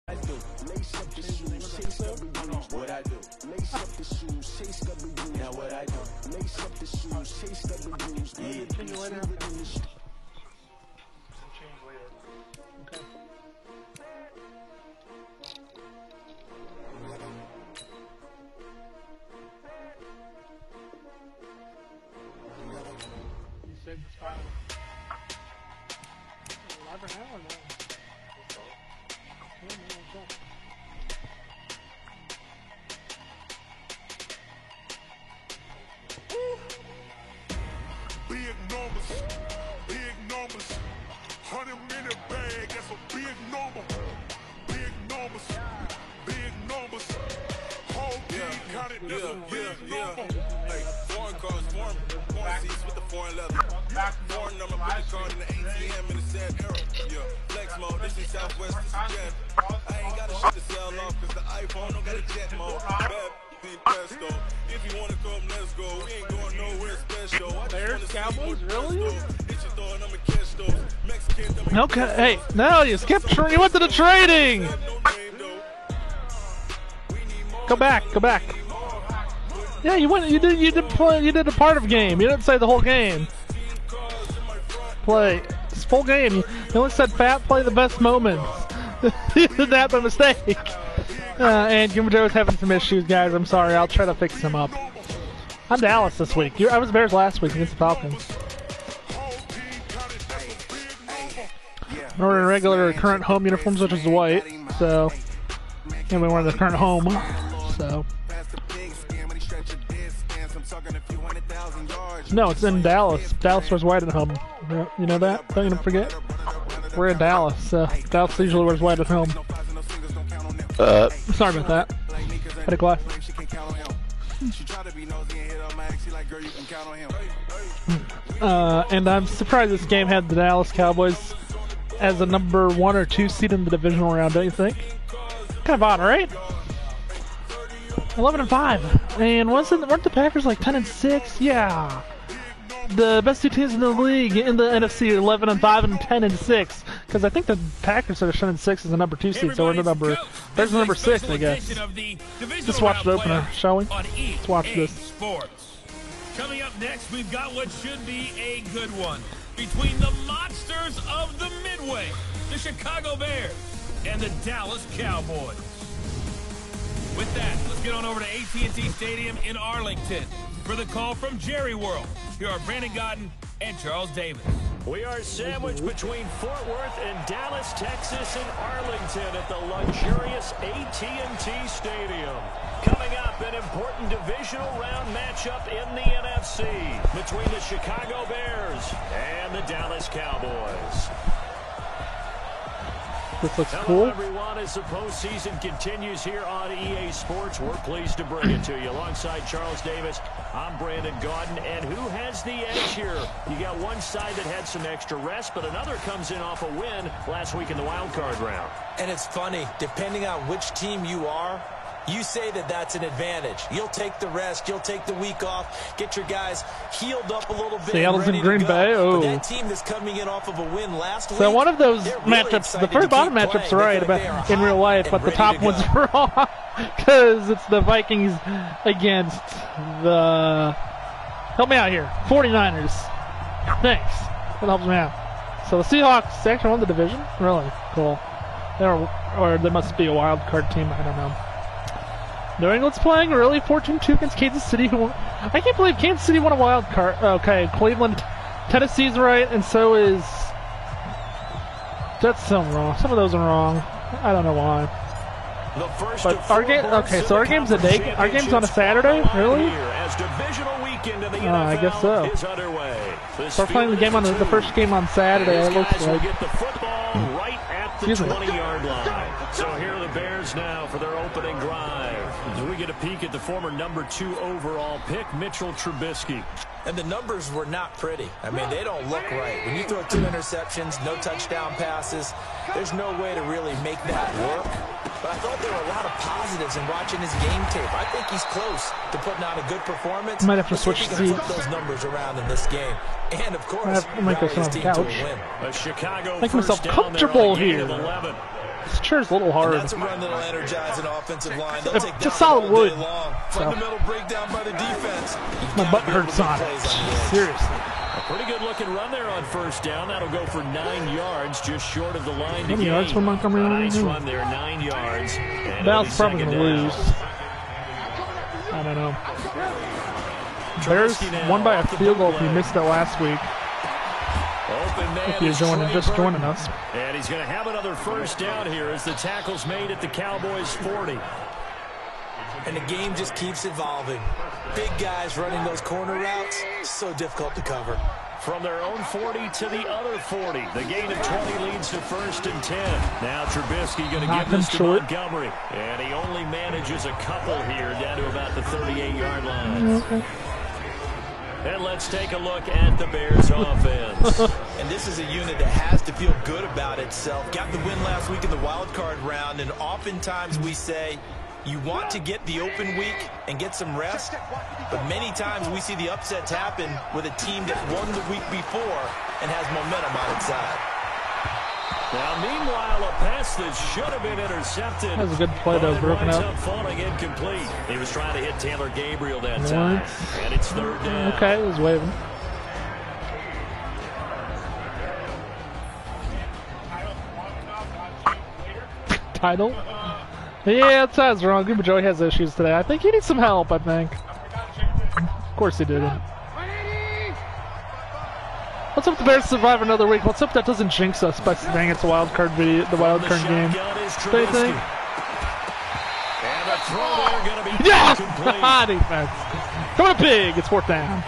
Lace up the shoes, chase W's. What I do? Lace up the shoes, chase W's. Now what I do? Lace up the shoes, chase W's. Change later. Okay. You said spot. Live right now or no? Yeah, no, what's up? Big numbers, big numbers. 100-minute bag, that's a big number. Big numbers, big numbers. Whole team counted, that's a big number. Hey, foreign cars, foreign seats with the foreign leather. Foreign number, put the card in the ATM in the sad era. Yeah, flex mode, this is Southwest, this is Jet. I ain't got a shit to sell off, cause the iPhone don't got a jet mode. Bad pesto. If you wanna come, let's go. We ain't going nowhere special. Bears, Cowboys, really? Okay, hey, no, you skipped. You went to the trading. Go back, go back. Yeah, you went. You did play. You did a part of game. You didn't say the whole game. Play. It's full game. You only said fat. Play the best moments. You did that by mistake. And Gumajo's having some issues, guys. I'm sorry. I'll try to fix them up. I'm Dallas this week. I was Bears last week against the Falcons. I'm wearing regular current home uniforms, which is white. So, and we wear the current home. So, no, it's in Dallas. Dallas wears white at home. You know that? Don't you forget? We're in Dallas, so Dallas usually wears white at home. Sorry about that. Had a glass. And I'm surprised this game had the Dallas Cowboys as a number 1 or 2 seed in the divisional round, don't you think? Kind of odd, right? 11-5, and weren't the Packers like 10-6? Yeah, the best 2 teams in the league in the NFC, 11-5 and 10-6. Because I think the Packers are 10-6 as the number 2 seed, so we're the number. There's the number 6, I guess. Just watch the opener, shall we? Let's watch this. Coming up next, we've got what should be a good one between the monsters of the Midway, the Chicago Bears, and the Dallas Cowboys. With that, let's get on over to AT&T Stadium in Arlington for the call from Jerry World. Here are Brandon Gaudin and Charles Davis. We are sandwiched between Fort Worth and Dallas, Texas, and Arlington at the luxurious AT&T Stadium. Coming up, an important divisional round matchup in the NFC between the Chicago Bears and the Dallas Cowboys. This looks Hello, cool. everyone. As the postseason continues here on EA Sports, we're pleased to bring it to you. Alongside Charles Davis, I'm Brandon Gaudin. And who has the edge here? You got one side that had some extra rest, but another comes in off a win last week in the wild card round. And it's funny, depending on which team you are, you say that that's an advantage. You'll take the rest. You'll take the week off. Get your guys healed up a little bit. Seattle's in Green Bay. Oh, but that team that's coming in off of a win last week. So one of those matchups, the first bottom matchups are right about in real life, but the top one's wrong because it's the Vikings against the. Help me out here, 49ers. Thanks. That helps me out. So the Seahawks actually won the division. Really cool. Or they must be a wild card team. I don't know. New England's playing really 14-2 against Kansas City. I can't believe Kansas City won a wild card. Okay, Cleveland, Tennessee's right, and so is. That's so wrong. Some of those are wrong. I don't know why. But our game. Okay, so our game's a day. Our game's on a Saturday. Really? I guess so. So we're playing the game on the first game on Saturday. It looks like. Excuse me. 20-yard line. So here are the Bears now for their opening drive. As we get a peek at the former number 2 overall pick, Mitchell Trubisky. And the numbers were not pretty. I mean, they don't look right. When you throw 2 interceptions, no touchdown passes, there's no way to really make that work. But I thought there were a lot of positives in watching his game tape. I think he's close to putting out a good performance. Might have to switch seats. Flip those numbers around in this game. And of course, I might go sit on the couch. A Chicago Make myself comfortable here. This chair's a little hard. That's a run that'll energize an offensive line. They'll It's take just that solid all day wood. long. So. Fundamental breakdown by the defense. My butt hurts on it. Seriously. A pretty good looking run there on first down. That'll go for 9 yards, just short of the line. How many yards for Montgomery? Nice run there, 9 yards. Dallas probably going to lose. I don't know. Bears won by a field goal if you missed it last week. If you're just joining us. And he's going to have another first down here as the tackle's made at the Cowboys 40. And the game just keeps evolving. Big guys running those corner routes, so difficult to cover. From their own 40 to the other 40. The gain of 20 leads to 1st and 10. Now Trubisky going to give this to Montgomery. And he only manages a couple here down to about the 38-yard line. Okay. And let's take a look at the Bears offense. And this is a unit that has to feel good about itself. Got the win last week in the wild card round, and oftentimes we say you want to get the open week and get some rest, but many times we see the upsets happen with a team that won the week before and has momentum on its side. Now, meanwhile, a pass that should have been intercepted. That was a good play that was broken up. Falling incomplete. He was trying to hit Taylor Gabriel that time. And it's 3rd down. Okay, he was waving. Title? Yeah, that sounds wrong. Goober Joey has issues today. I think he needs some help, I think. Of course he didn't. Let's hope the Bears survive another week. Let's hope that doesn't jinx us by saying it's a wild card video, the wild card game. What do you think? Yes! Defense. Coming up big. It's 4th down.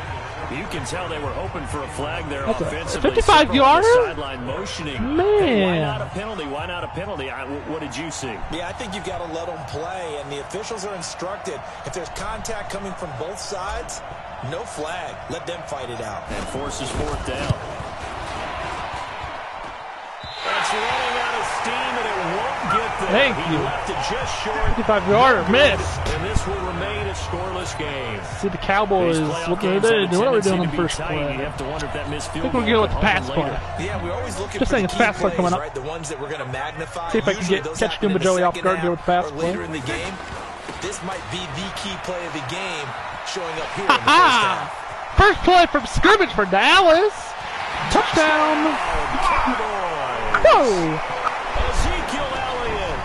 You can tell they were hoping for a flag there That's offensively. 55-yarder? Sideline motioning. Man. Hey, why not a penalty? Why not a penalty? What did you see? Yeah, I think you've got to let them play, and the officials are instructed. If there's contact coming from both sides, no flag. Let them fight it out. And forces 4th down. It's running out of steam, and it won't get there. Thank He you. left it just short. 55-yarder missed. And this will remain a scoreless game. See the Cowboys. What are they doing on the first play? You have to wonder if that missed I field think we're goal going with the pass play. Yeah, we're always looking Just for saying the it's key pass play plays, coming up. right? The ones that we're going to magnify. See if I can Usually get those catch happen in Goober the Joey off second guard half here with the pass or play. later in the game. This might be the key play of the game showing up here in the first half. First play from scrimmage for Dallas. Touchdown. Whoa. Ezekiel Elliott.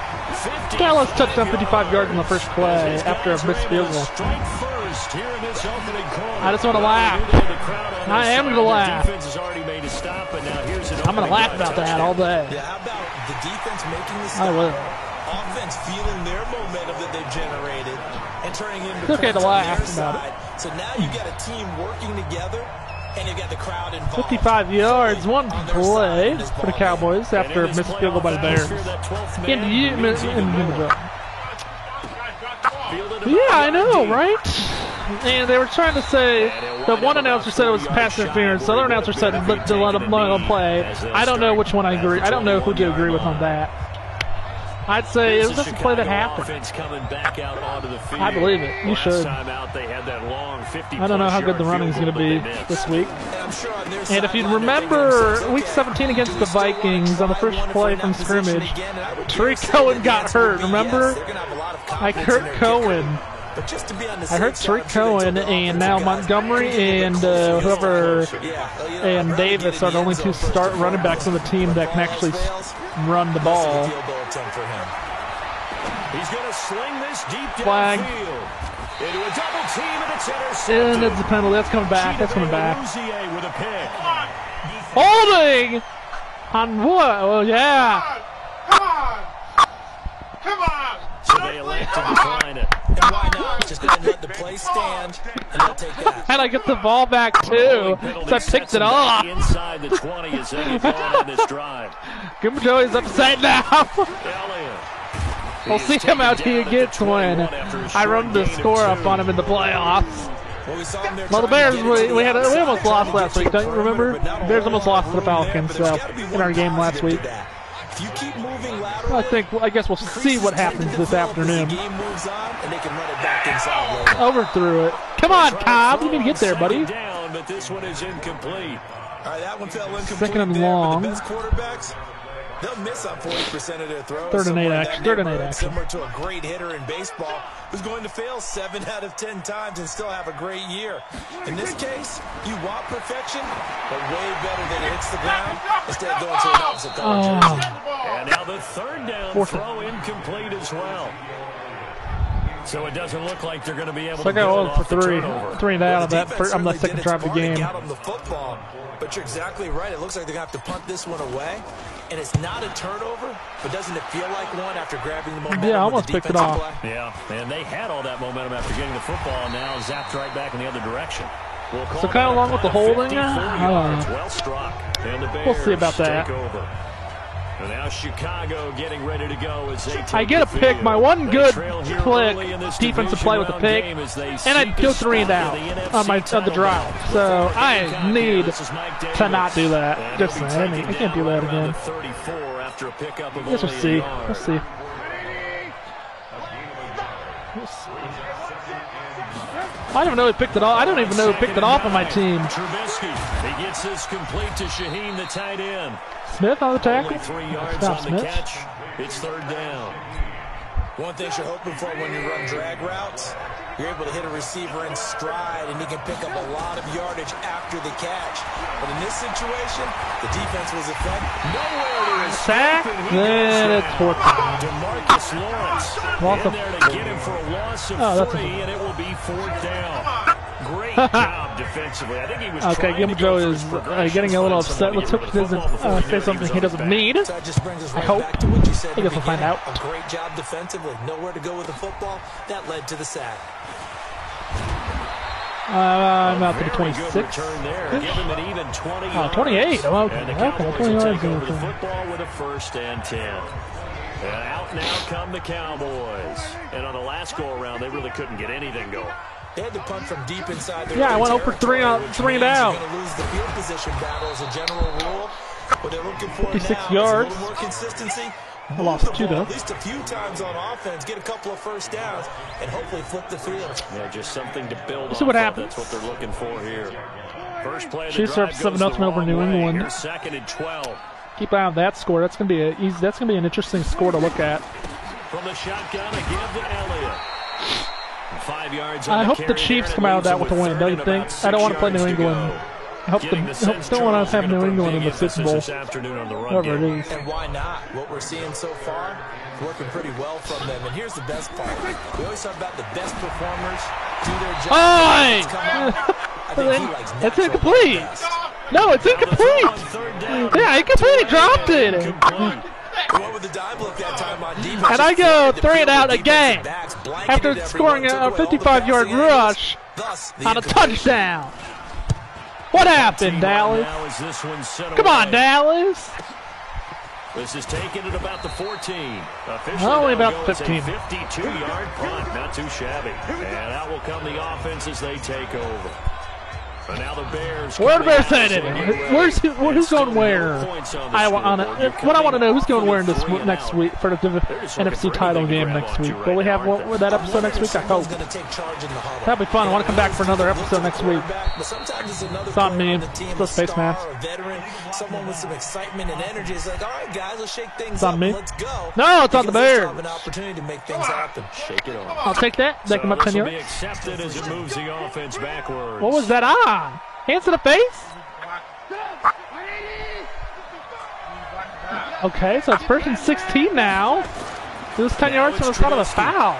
Dallas touchdown, 55 yards in the first play after a missed field goal. I just want to laugh. I am going to laugh. I'm going to laugh about that all day. Yeah, how about the defense making the I stop? will. Offense feeling their momentum that they've generated and turning into It's okay to points on laugh their about side. So now you've got a team working together, and you've got the crowd involved. 55 yards, one on their play side in this for the ball Cowboys after a missed field goal by the Bears. Yeah, I know, right? And they were trying to say, the one announcer said it was pass interference, the other announcer said let them play. I don't know which one I agree. I don't know who to agree with on that. I'd say it was just a play that happened. I believe it. You should. I don't know how good the running is going to be this week. And if you remember Week 17 against the Vikings on the first play from scrimmage, Tariq Cohen got hurt. Remember? I hurt Cohen. I hurt Tariq Cohen, and now Montgomery and whoever and Davis are the only two start running backs on the team that can actually run the ball. He's going to sling this deep Flag. downfield into a double team, and it's intercepted. And it's a penalty. That's coming back. That's coming back. With a pick. Holding on what? Oh yeah. Come on! So they elect to decline it. And why not? Just go ahead and let the play stand, and they'll take that. And I get the ball back too. So I picked it off. Inside the 20 as they've gone on this drive. Goober Joey's upside down. Elliott. We'll see him out here gets when I run the score up on him in the playoffs. Well, the Bears, we almost lost last week, don't you remember? Bears almost lost to the Falcons in our game last week. I guess we'll see what happens this afternoon. Overthrew it. Come on, Cobb. You need to get there, buddy. But this one is incomplete. All right, that one fell incomplete. Second and long. The best quarterbacks, They'll miss on 40% of their throws. Third and 8 action. Similar to a great hitter in baseball who's going to fail 7 out of 10 times and still have a great year. In this case, you want perfection, but way better than it hits the ground instead of going to an opposite color jersey. And now the third down throw incomplete as well. So it doesn't look like they're going to be able to go for 3 and out of that on the second drive of the game. But you're exactly right. It looks like they're going to have to punt this one away. And it's not a turnover, but doesn't it feel like one after grabbing the momentum? Yeah, almost picked it off. Yeah, and they had all that momentum after getting the football, and now zapped right back in the other direction. So kind of along with the holding, well struck. And the Bears we'll see about that. take over. And now Chicago getting ready to go as they I get a pick, my one good click, defensive play with a pick, and I go 3 and out on the drive. So I need to not do that. Just saying, I can't do that again. I guess we'll see. We'll see. I don't even know who picked it off. I don't even know who picked it off on my team. Trubisky. He gets this complete to Shaheen, the tight end. Smith on the tackle. Only 3 yards on the catch. It's third down. One thing you're hoping for when you run drag routes, you're able to hit a receiver in stride, and he can pick up a lot of yardage after the catch. But in this situation, the defense was effective. Nowhere to his sack. Then it's 4th down. DeMarcus Lawrence in there to get him for a loss of 3, and it will be 4th down. Great job defensively. I think he was okay, Gilbert Joe is getting a little upset. Let's hope he doesn't say something he doesn't need. So that just brings us right I hope. back to what you said. I guess we'll find out. A great job defensively. Nowhere to go with the football. That led to the sack. I'm out to the 26. Give him an even 20 Oh, 28. Oh, okay. And the Okay, Cowboys 20 will yards. take over the football with a 1st and 10. And out now come the Cowboys. And on the last go-around, they really couldn't get anything going. They had to punt from deep inside their Yeah, I went over 3 and out. You're going to lose the field position battle as a general rule. What they're looking for 56 now yards. is a little more consistency. I lost 2 though. At least a few times on offense, get a couple of first downs, and hopefully flip the field. Yeah, just something to build We'll see what off happens. That's what they're looking for here. First play of the Chiefs are up drive goes 7-0 the over wrong New way. England. Here's 2nd and 12. Keep an eye on that score. That's gonna be an interesting score to look at. From the shotgun, a give to Elliott. 5 yards on I the hope carry the Chiefs here, come out of that with a win. 3rd Don't you and think? about I don't want to 6 play New yards to England. go. I hope Getting the sense don't want to have Charles New is gonna England put in the big Super Bowl. emphasis this afternoon on the run Whatever game. it is. And why not? What we're seeing so far, working pretty well from them. And here's the best part. We always talk about the best performers do their job. Oi! I think he likes It's natural incomplete. best. No, it's incomplete. Yeah, incomplete. Dropped it. What would the dive look that time on defense? And I go 3 and out again after scoring a 55-yard rush on a touchdown. What happened, Dallas? Come on, Dallas. This is taken at about the 14. Only about 15. 52-yard punt, not too shabby. And out will come the offense as they take over. And now the Bears. Where are the Bears headed? Who's going where? What I want to know, who's going where in this next week for the NFC title game next week? Will we have that episode next week? I hope. That'll be fun. I want to come back for another episode next week. It's on me. It's face mask. Someone with some excitement and energy is like, all right, guys, let's shake things It's on up. me. Let's go. No, it's on the Bears. An opportunity to make things happen. Shake it off. I'll take that. Take him up 10 This will be yards. accepted as it moves the offense backwards. What was that on? Hands to the face? Okay, so it's 1st and 16 now. It was 10 yards from the start of a foul.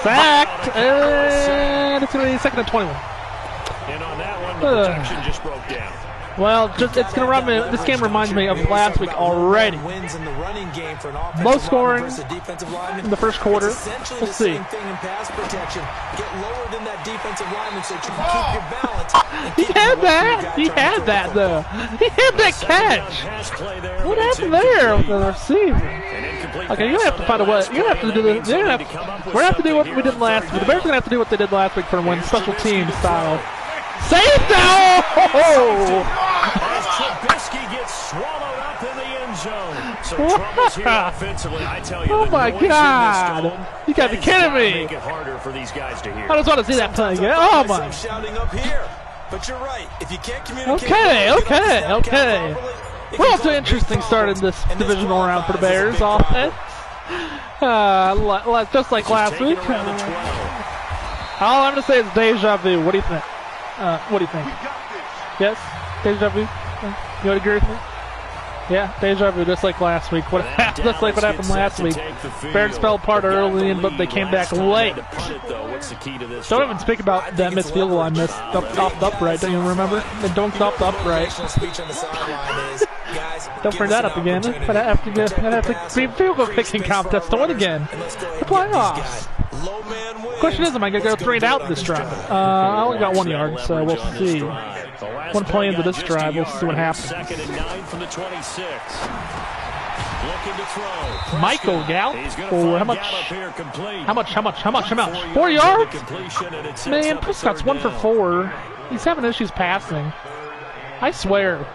Sacked, and it's going to be 2nd and 21. And on that one, the protection just broke down. Well, it's going to run me. This game reminds me of last week already. Low scoring in the first quarter. We'll see. He had that. He had that though. He had that catch. What happened there with the receiver? Okay, you're gonna have to find a way. You're gonna have to do this. We're gonna have to do what we did last week. The Bears are gonna have to do what they did last week for a win, special team style. Save now! As Trubisky gets swallowed up in the end zone. So troubles here offensively, I tell you. Oh my God! You gotta be kidding me! Make it harder for these guys to hear. I just want to see that play again. Oh my! Shouting up here, but you're right. If you can't communicate, Okay. We're off to an interesting start in this divisional round for the Bears offense. Just like last week. All I'm going to say is deja vu. What do you think? What do you think? Yes? Deja vu? You would agree with me? Yeah, deja vu, just like last week. Just like what happened last week. Bears fell apart early, but they came back late. Don't even speak about that missed field goal I missed off the upright. Don't you remember? They dunked off the upright. Don't bring that up again. But I have to be field goal kicking contest to win again. The playoffs. Question is, am I going to go 3 and out this drive? I only got 1 yard, so we'll see. One play into this drive, we'll see what happens. Second and 9 from the 26. Looking to throw. Michael Gallup for how much? 4 yards? Man, Prescott's 1 for 4. He's having issues passing. I swear.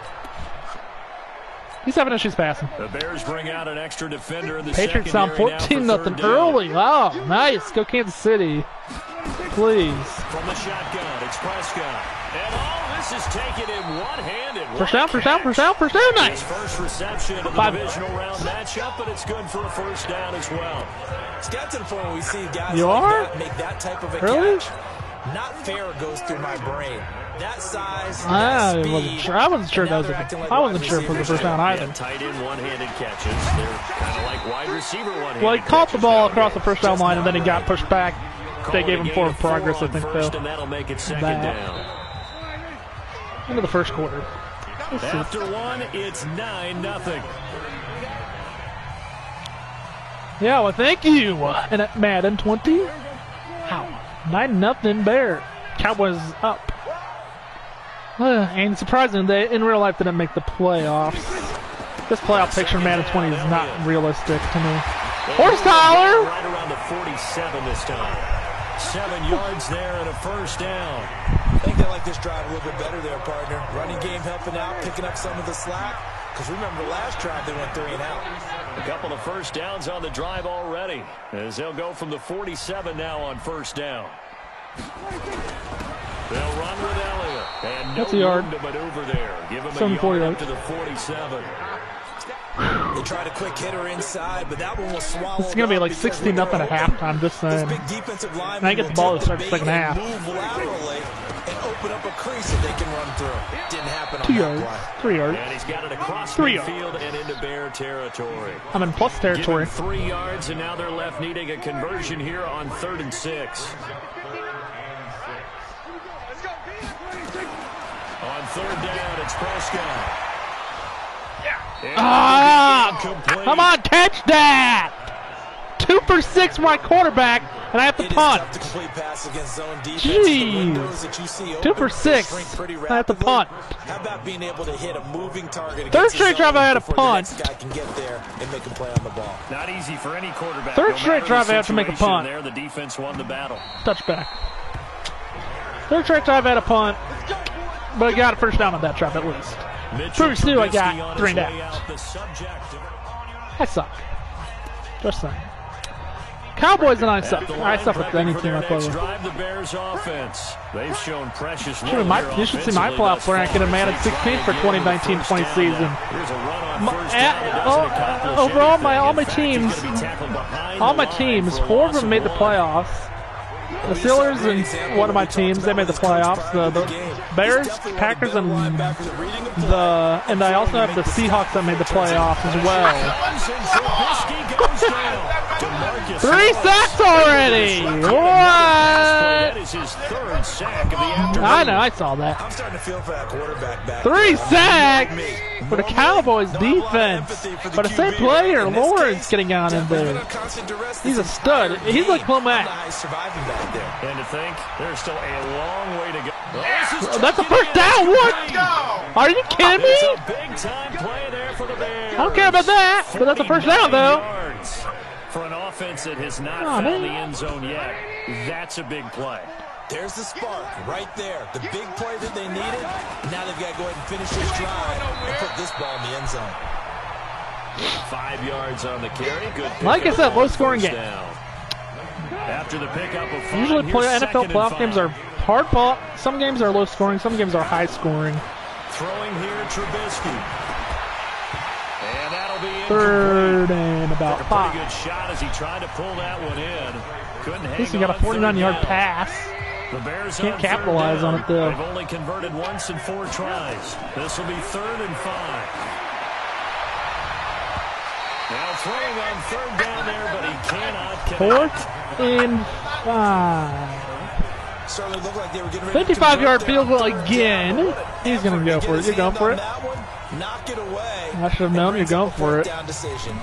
He's having issues passing. The Bears bring out an extra defender in the Patriots down 14-0 early. Oh, nice. Go Kansas City. Please. From the shotgun, it's Prescott. And all this is taken in one-handed. First down. Nice. First reception of the divisional round matchup, but it's good for a first down as well. It's got to the point where we see guys make that type of a catch. Not fair goes through my brain. That size, I wasn't sure that was I wasn't sure for the first down either. Tight end one-handed catches. They're kind of like wide receiver one-handed. Well, he caught the ball across the first down line and then he got pushed back. They gave him forward progress, I think, though. And that'll make it second down. Into the first quarter. After one, it's 9-0. Yeah, well, thank you. And at Madden 20, how 9-0 Bear. Cowboys up. And surprisingly, they in real life didn't make the playoffs. This playoff picture in Madden 20 is not realistic to me. Horse collar! Right around the 47 this time. 7 yards there and a first down. I think they like this drive a little bit better there, partner. Running game helping out, picking up some of the slack. Because remember, the last drive they went 3 and out. A couple of first downs on the drive already, as they'll go from the 47 now on first down. They'll run with Elliott. And that's a yard. To maneuver there. Give him 74 yards. To the 47. They tried a quick hitter inside, but that one was swallowed. It's going to be like 16-0 at halftime, just saying. And I get the ball to start the second half. Move laterally and open up a crease that they can run through. Didn't happen on 2 that yards. play. 3 yards. And he's got it across 3 field and into Bear territory. I'm in plus territory. 3 yards, and now they're left needing a conversion here on 3rd and 6. On 3rd down, it's Prescott. Come on, catch that! 2 for 6 my quarterback, and I have to punt. Jeez. 2 for 6. I have to punt. How about being able to hit a moving target? 3rd straight drive I had to punt. Guy can get there and make a play on the ball. Not easy for any quarterback. 3rd straight drive I have to make a punt. There, the defense won the battle. Touchback. 3rd straight drive I had a punt, but I got a first down on that drive at least. Previous two, I got 3 and out. I suck. Just saying. Cowboys and I suck. I suck with any team I play with. The Bears offense. They've shown precious. You should see my playoff ranking in Madden 16 for 2019-20 season. Overall, all my teams, 4 of them made the playoffs. The Steelers and one of my teams, they made the playoffs. The Bears, Packers, and I also have the Seahawks that made the playoffs as well. 3 sacks already! What? I know, I saw that. I'm starting to feel for that quarterback back 3 sacks for the Cowboys defense. But the same player, Lawrence, getting on in there. He's a stud. He's like Clement. And to think, there's still a long way to go. That's a first down. What? Are you kidding me? It's a big time play there for the Bears. I don't care about that, but that's a first down, though. For an offense that has not found the end zone yet, that's a big play. There's the spark right there. The big play that they needed. Now they've got to go ahead and finish this drive and put this ball in the end zone. 5 yards on the carry. Good. Like I said, low-scoring game. After the pickup of 5, usually NFL playoff games are hard fought. Some games are low-scoring. Some games are high-scoring. Throwing here, Trubisky. Third and about a 5. pretty good shot as he tried to pull that one in. Couldn't hang At least he got a on third 49-yard down. pass. The Bears Can't on capitalize third on down. it, though. They've only converted once in 4 tries. This will be 3rd and 5. Now throwing on 3rd down there, but he cannot connect. 4th and 5. Certainly looked like they were getting ready to 55-yard convert field there goal on 3rd again. down. What an He's going to effort go get for it. his You're going hand for on it. that one, knock it away. I should have known you're going for it. Down decision.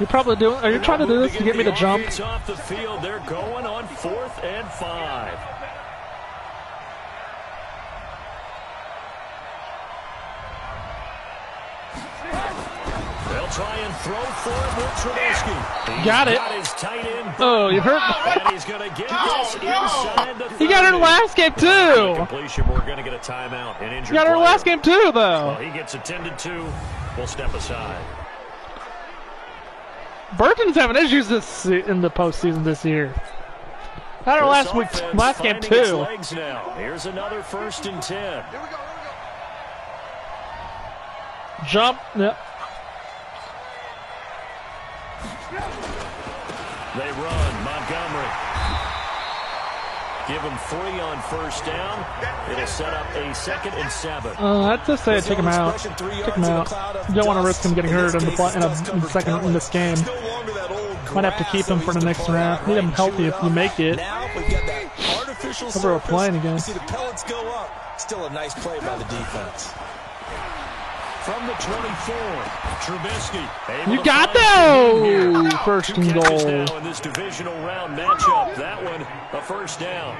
You're probably doing. Are you trying to do this to get me to jump? It's off the field. They're going on 4th and 5. They'll try and throw for it with Trubisky. He's Got it. his tight end. Oh, you hurt. And he's going to get this inside the 30. He got her last game too. Completion. We're going to get a timeout. An injured He got her player. last game too, Well, though. he gets attended to. We'll step aside. Burton's having issues in the postseason this year. Had her last week, This last offense game finding its too. legs now. Here's another 1st and 10. Jump. Yep. They run. Montgomery. Give him 3 on 1st down. It'll set up a 2nd and 7. I'd just say take him out. Take him out. You don't want to risk him getting hurt in the second in this game. Might have to keep him for the next round. Need him healthy if you make it. Now we've got that artificial Hope we're surface. playing again. You see the pellets go up. Still a nice play by the defense. From the 24, Trubisky. able You to got find King that! here. First 2 and catches goal. now in this divisional round matchup. That one, a 1st down.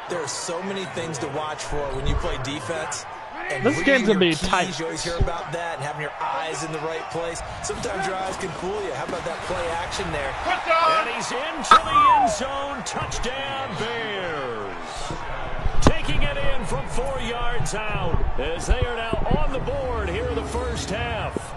There are so many things to watch for when you play defense. And This reading game's gonna your be keys, tight. You always hear about that and having your eyes in the right place. Sometimes your eyes can fool you. How about that play action there? And he's into the end zone. Touchdown, Bears. Taking it in from 4 yards out as they are now on the board here in the 1st half.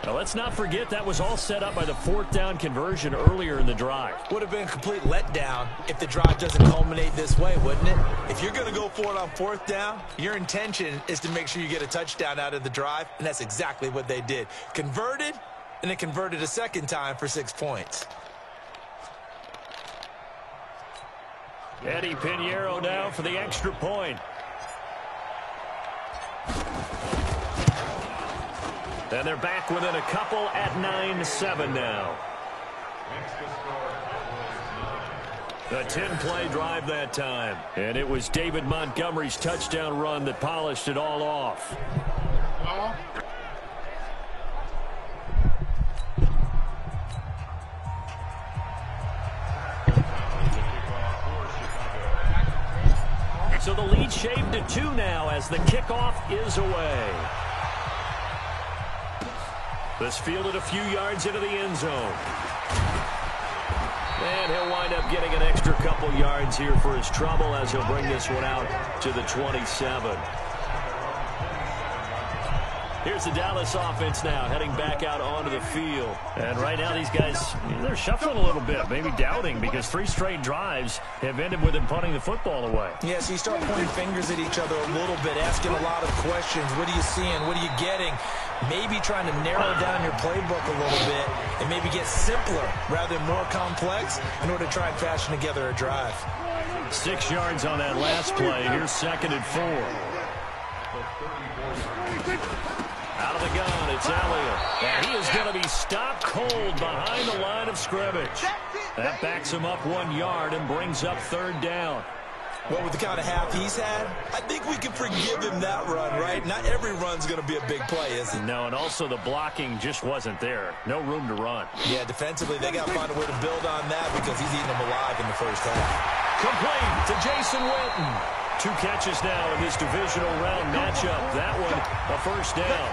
Now, let's not forget that was all set up by the 4th down conversion earlier in the drive. Would have been a complete letdown if the drive doesn't culminate this way, wouldn't it? If you're going to go for it on 4th down, your intention is to make sure you get a touchdown out of the drive, and that's exactly what they did. Converted, and then converted a 2nd time for 6 points. Eddie Pinheiro now for the extra point. And they're back within a couple at 9-7 now. A 10-play drive that time. And it was David Montgomery's touchdown run that polished it all off. So the lead shaved to 2 now as the kickoff is away. This fielded a few yards into the end zone. And he'll wind up getting an extra couple yards here for his trouble as he'll bring this one out to the 27. Here's the Dallas offense now heading back out onto the field. And right now these guys, they're shuffling a little bit, maybe doubting because 3 straight drives have ended with them punting the football away. Yeah, so you start pointing fingers at each other a little bit, asking a lot of questions. What are you seeing? What are you getting? Maybe trying to narrow down your playbook a little bit and maybe get simpler rather than more complex in order to try and fashion together a drive. 6 yards on that last play. Here's 2nd and 4. Out of the gun, it's Elliott. And he is going to be stopped cold behind the line of scrimmage. That backs him up 1 yard and brings up 3rd down. Well, with the kind of half he's had, I think we can forgive him that run, right? Not every run's going to be a big play, is it? No, and also the blocking just wasn't there. No room to run. Yeah, defensively, they got to find a way to build on that because he's eating them alive in the 1st half. Complete to Jason Witten. 2 catches now in this divisional round matchup. That one, a 1st down.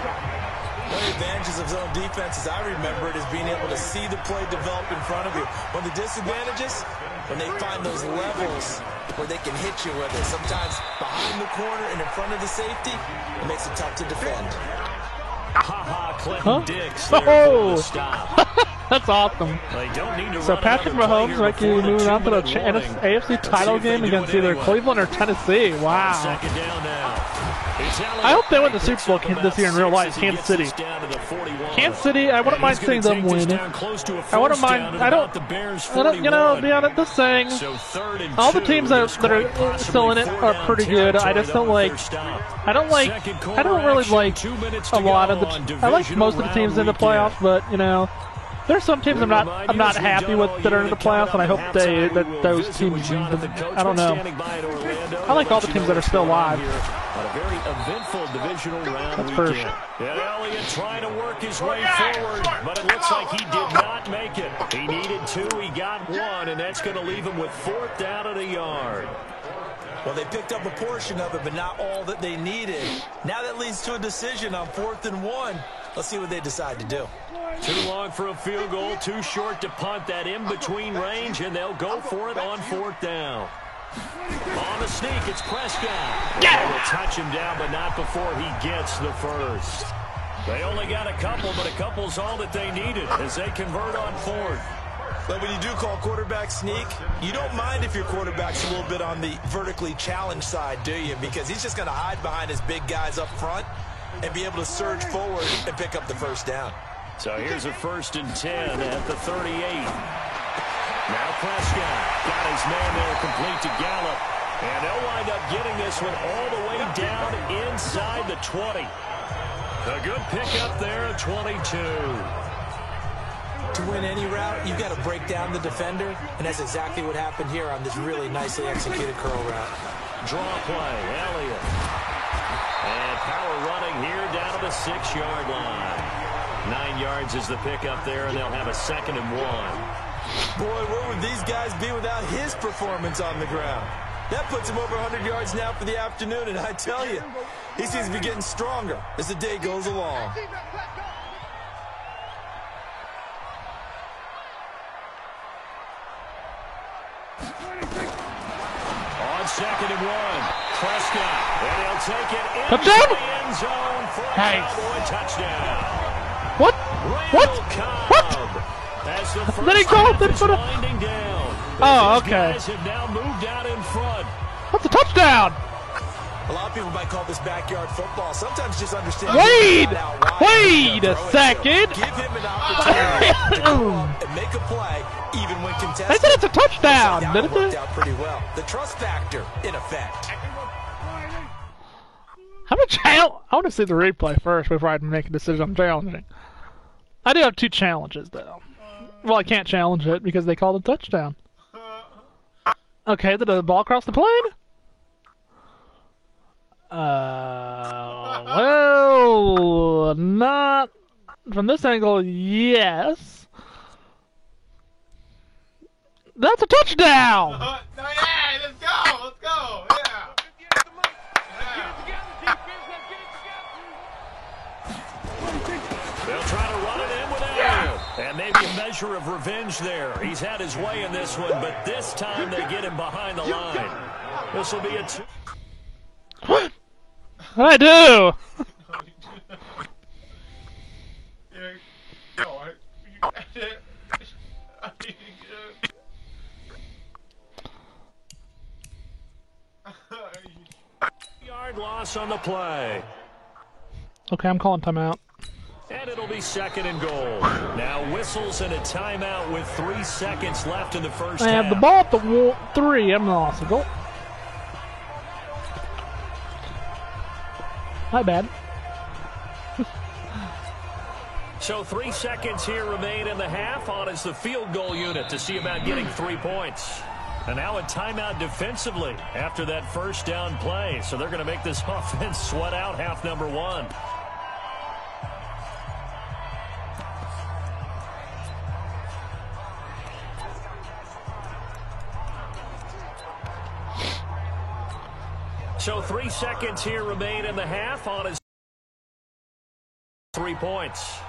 One of the advantages of zone defense, as I remember it, is being able to see the play develop in front of you. One of the disadvantages, when they find those levels where they can hit you with it. Sometimes behind the corner and in front of the safety, it makes it tough to defend. Ha-ha, Clinton Dix there for the stop. That's awesome. They don't need to So run Patrick another play Mahomes here might be before the moving on to the 2-minute warning. AFC title Let's see if game they do against it either anyway. Cleveland or Tennessee. On Wow. second down now. I hope they win the Super Bowl this year in real life. Kansas City. Kansas City, I wouldn't mind seeing them win. I wouldn't mind. I don't, you know, beyond just saying, all the teams that are still in it are pretty good. I just don't like. I don't really like a lot of the. I like most of the teams in the playoffs, but you know, there's some teams I'm not happy with that are in the playoffs, and I hope that those teams. I don't know. I like all the teams that are still alive. On a very eventful divisional round That's weekend. first. And Elliott trying to work his way forward, but it looks like he did not make it. He needed 2, he got 1, and that's going to leave him with 4th down at a yard. Well, they picked up a portion of it, but not all that they needed. Now that leads to a decision on 4th and 1. Let's see what they decide to do. Too long for a field goal, too short to punt that in-between range, and they'll go for it on 4th down. On the sneak, it's Prescott. They will touch him down, but not before he gets the first. They only got a couple, but a couple's all that they needed as they convert on 4th. But when you do call quarterback sneak, you don't mind if your quarterback's a little bit on the vertically challenged side, do you? Because he's just going to hide behind his big guys up front and be able to surge forward and pick up the first down. So here's a 1st and 10 at the 38. Now Prescott got his man there complete to Gallup. And they'll wind up getting this one all the way down inside the 20. A good pickup there at 22. To win any route, you've got to break down the defender, and that's exactly what happened here on this really nicely executed curl route. Draw play, Elliott. And power running here down to the 6-yard line. 9 yards is the pickup there, and they'll have a 2nd and 1. Boy, where would these guys be without his performance on the ground? That puts him over 100 yards now for the afternoon, and I tell you, he seems to be getting stronger as the day goes along. On 2nd and 1, Prescott, and he'll take it into Touchdown! the end zone for a Cowboy touchdown. What? What? What? As the Let it go. Let it go. winding down. Oh, These okay. guys have now moved out in front. That's a touchdown. A lot of people might call this backyard football. Sometimes just understand. Wait a a second. Give him an opportunity to go up and make a play, even when contested. I said it's a touchdown, That didn't worked it? out pretty well. The trust factor in effect. How much? I want to see the replay first before I make a decision on challenging. I do have 2 challenges though. Well, I can't challenge it because they called a touchdown. Okay, did the ball cross the plane? Well, not from this angle. Yes, that's a touchdown. Yeah, let's go. Let's go. Yeah. They'll try to run it in with Elliott. And maybe a measure of revenge there. He's had his way in this one, but this time they get him behind the line. This will be a 2. What? What'd I do? Yard loss on the play. Okay, I'm calling timeout. And it'll be 2nd and goal. Now whistles and a timeout with 3 seconds left in the first I half. have the ball at the 3. I'm lost. Go. My bad. So 3 seconds here remain in the half. On is the field goal unit to see about getting 3 points. And now a timeout defensively after that first down play. So they're going to make this offense sweat out half number 1. So 3 seconds here remain in the half. On his 3 points.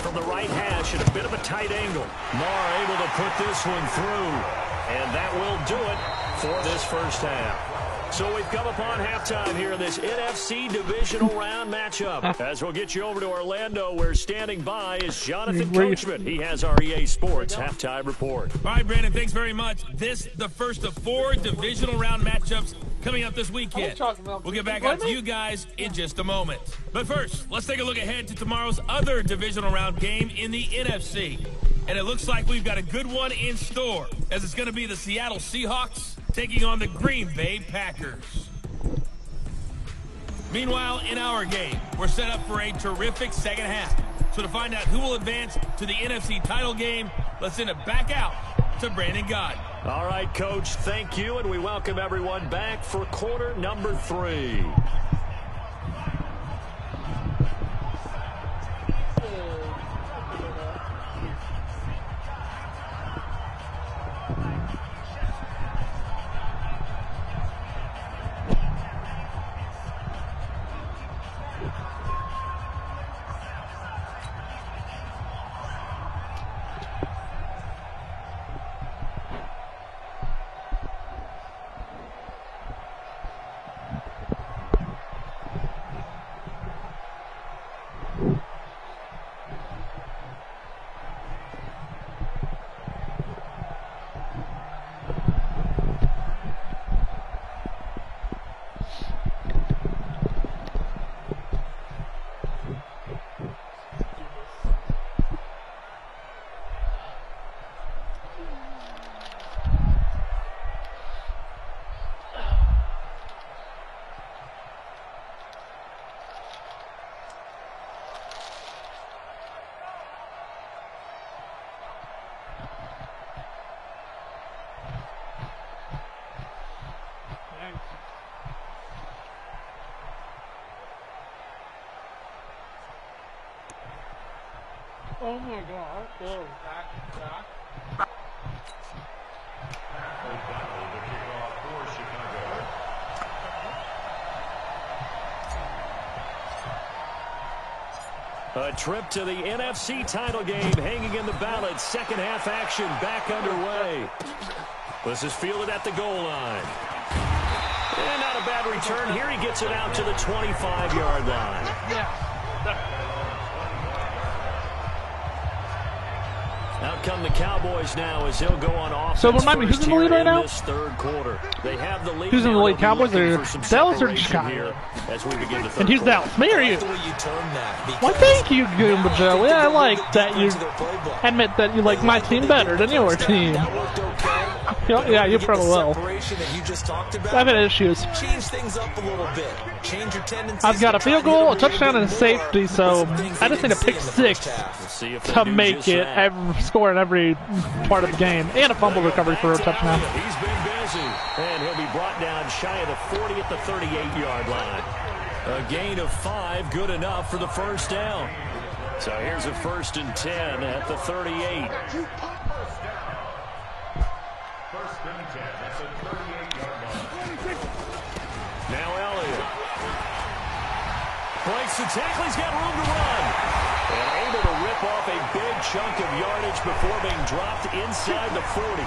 From the right hash at a bit of a tight angle. Marr able to put this one through. And that will do it for this first half. So we've come upon halftime here in this NFC divisional round matchup. As we'll get you over to Orlando, where standing by is Jonathan Coachman. He has our EA Sports halftime report. All right, Brandon, thanks very much. This, the first of 4 divisional round matchups coming up this weekend. We'll get back out to you guys in just a moment. But first, let's take a look ahead to tomorrow's other divisional round game in the NFC. And it looks like we've got a good one in store, as it's going to be the Seattle Seahawks taking on the Green Bay Packers. Meanwhile, in our game, we're set up for a terrific second half. So to find out who will advance to the NFC title game, let's send it back out to Brandon Gaudin. All right, Coach, thank you, and we welcome everyone back for quarter number 3. Oh my God. Oh. A trip to the NFC title game hanging in the balance. Second half action back underway. This is fielded at the goal line. And not a bad return. Here he gets it out to the 25-yard line. Yeah. Out come the Cowboys now as he'll go on offense. So remind me, who's in the lead right now? This third quarter. They have the lead. Who's in the lead? Cowboys or Dallas or Chicago? As we begin the third And who's quarter. Dallas? Me or you? Why, thank you, Goomba Joe. Yeah, I like that you admit that you like my team better than your team. Yeah, you probably will. I've had issues. Change things up a little bit. Change your tendencies. I've got a field goal, a touchdown, and a safety, so I just need a pick 6 to make it score in every part of the game, and a fumble recovery for a touchdown. He's been busy, and he'll be brought down shy of the 40 at the 38-yard line. A gain of 5, good enough for the first down. So here's a 1st and 10 at the 38. Now Elliott breaks the tackle. He's got room to run. And able to rip off a big chunk of yardage before being dropped inside the 40.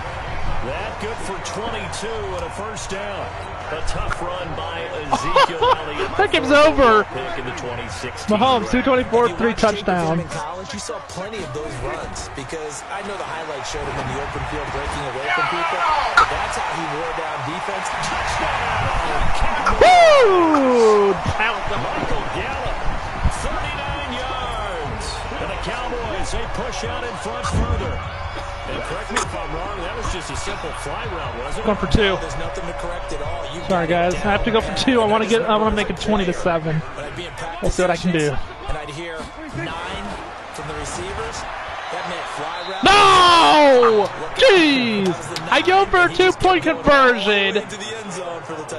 That good for 22 and a first down. A tough run by Ezekiel Elliott. That game's over. Pick in the 2016. Mahomes, 224, 3 touchdowns. In college, you saw plenty of those runs because I know the highlights showed him in the open field breaking away from people. That's how he wore down defense. Touchdown! Woo! Michael Gallup, 39 yards. And the Cowboys, they push out in front further. And correct me if I'm wrong, that was just a simple fly route, wasn't it? Going for 2. There's nothing to correct at all. Sorry, guys. I have to go for 2. I want to make it 20-7. We'll see what I can do. And I'd hear 9 from the receivers. That meant fly route. No! Jeez! I go for a 2-point conversion.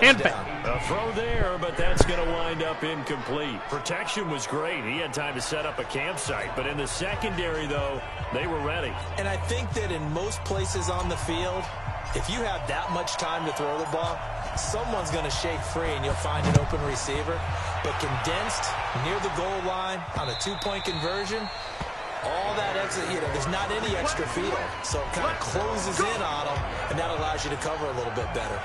And fail. A throw there, but that's going to wind up incomplete. Protection was great. He had time to set up a campsite. But in the secondary, though, they were ready. And I think that in most places on the field, if you have that much time to throw the ball, someone's going to shake free and you'll find an open receiver. But condensed near the goal line on a 2-point conversion, all that exit, there's not any extra field. So it kind of closes in on them, and that allows you to cover a little bit better.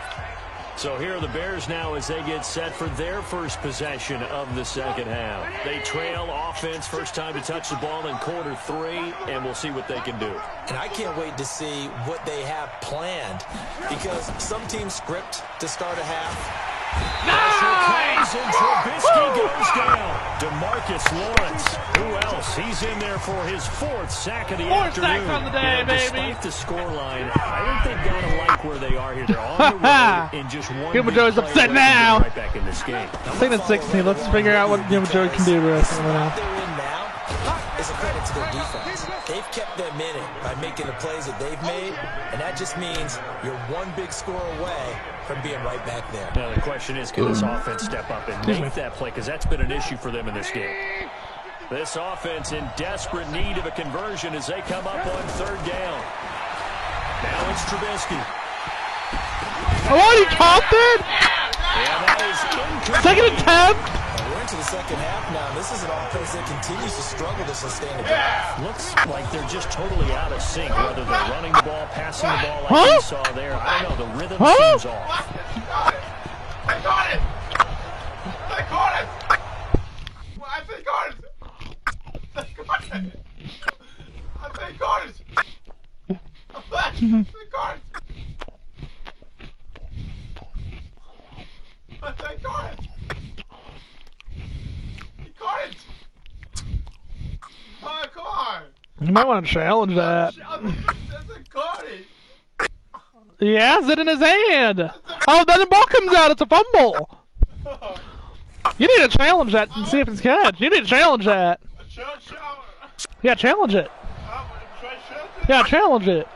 So here are the Bears now as they get set for their first possession of the second half. They trail offense, first time to touch the ball in quarter 3, and we'll see what they can do. And I can't wait to see what they have planned, because some teams script to start a half. Pressure comes and Trubisky goes down. DeMarcus Lawrence, who else? He's in there for his 4th sack of the afternoon. Sacks on the day, Despite the scoreline, I think they've got to like where they are here. They're on the road in just one. Gilbert Joey's upset now. Right back in this game. Second and 16. Let's figure out what Gilbert Joey can do the rest of the now. They're in now is a credit to their defense. They've kept them in it by making the plays that they've made, and that just means you're one big score away from being right back there. Now the question is, can this offense step up and make that play? Because that's been an issue for them in this game. This offense in desperate need of a conversion as they come up on 3rd down. Now it's Trubisky. Oh, he caught it! Yeah, that is incomplete. Second attempt! We're into the second half now. This is an offense that continues to struggle to sustain a drive. Looks like they're just totally out of sync, whether they're running the ball, passing the ball like we saw there. I don't know, the rhythm seems off. I got it! I got it! I think got it! I got it! I think got it! I got it! I think got it! Oh, come on! You might want to challenge that. That's a Cardi! He has it in his hand. Oh, then the ball comes out. It's a fumble. You need to challenge that and see if it's catch. You need to challenge that. Yeah, challenge it. Yeah, challenge it.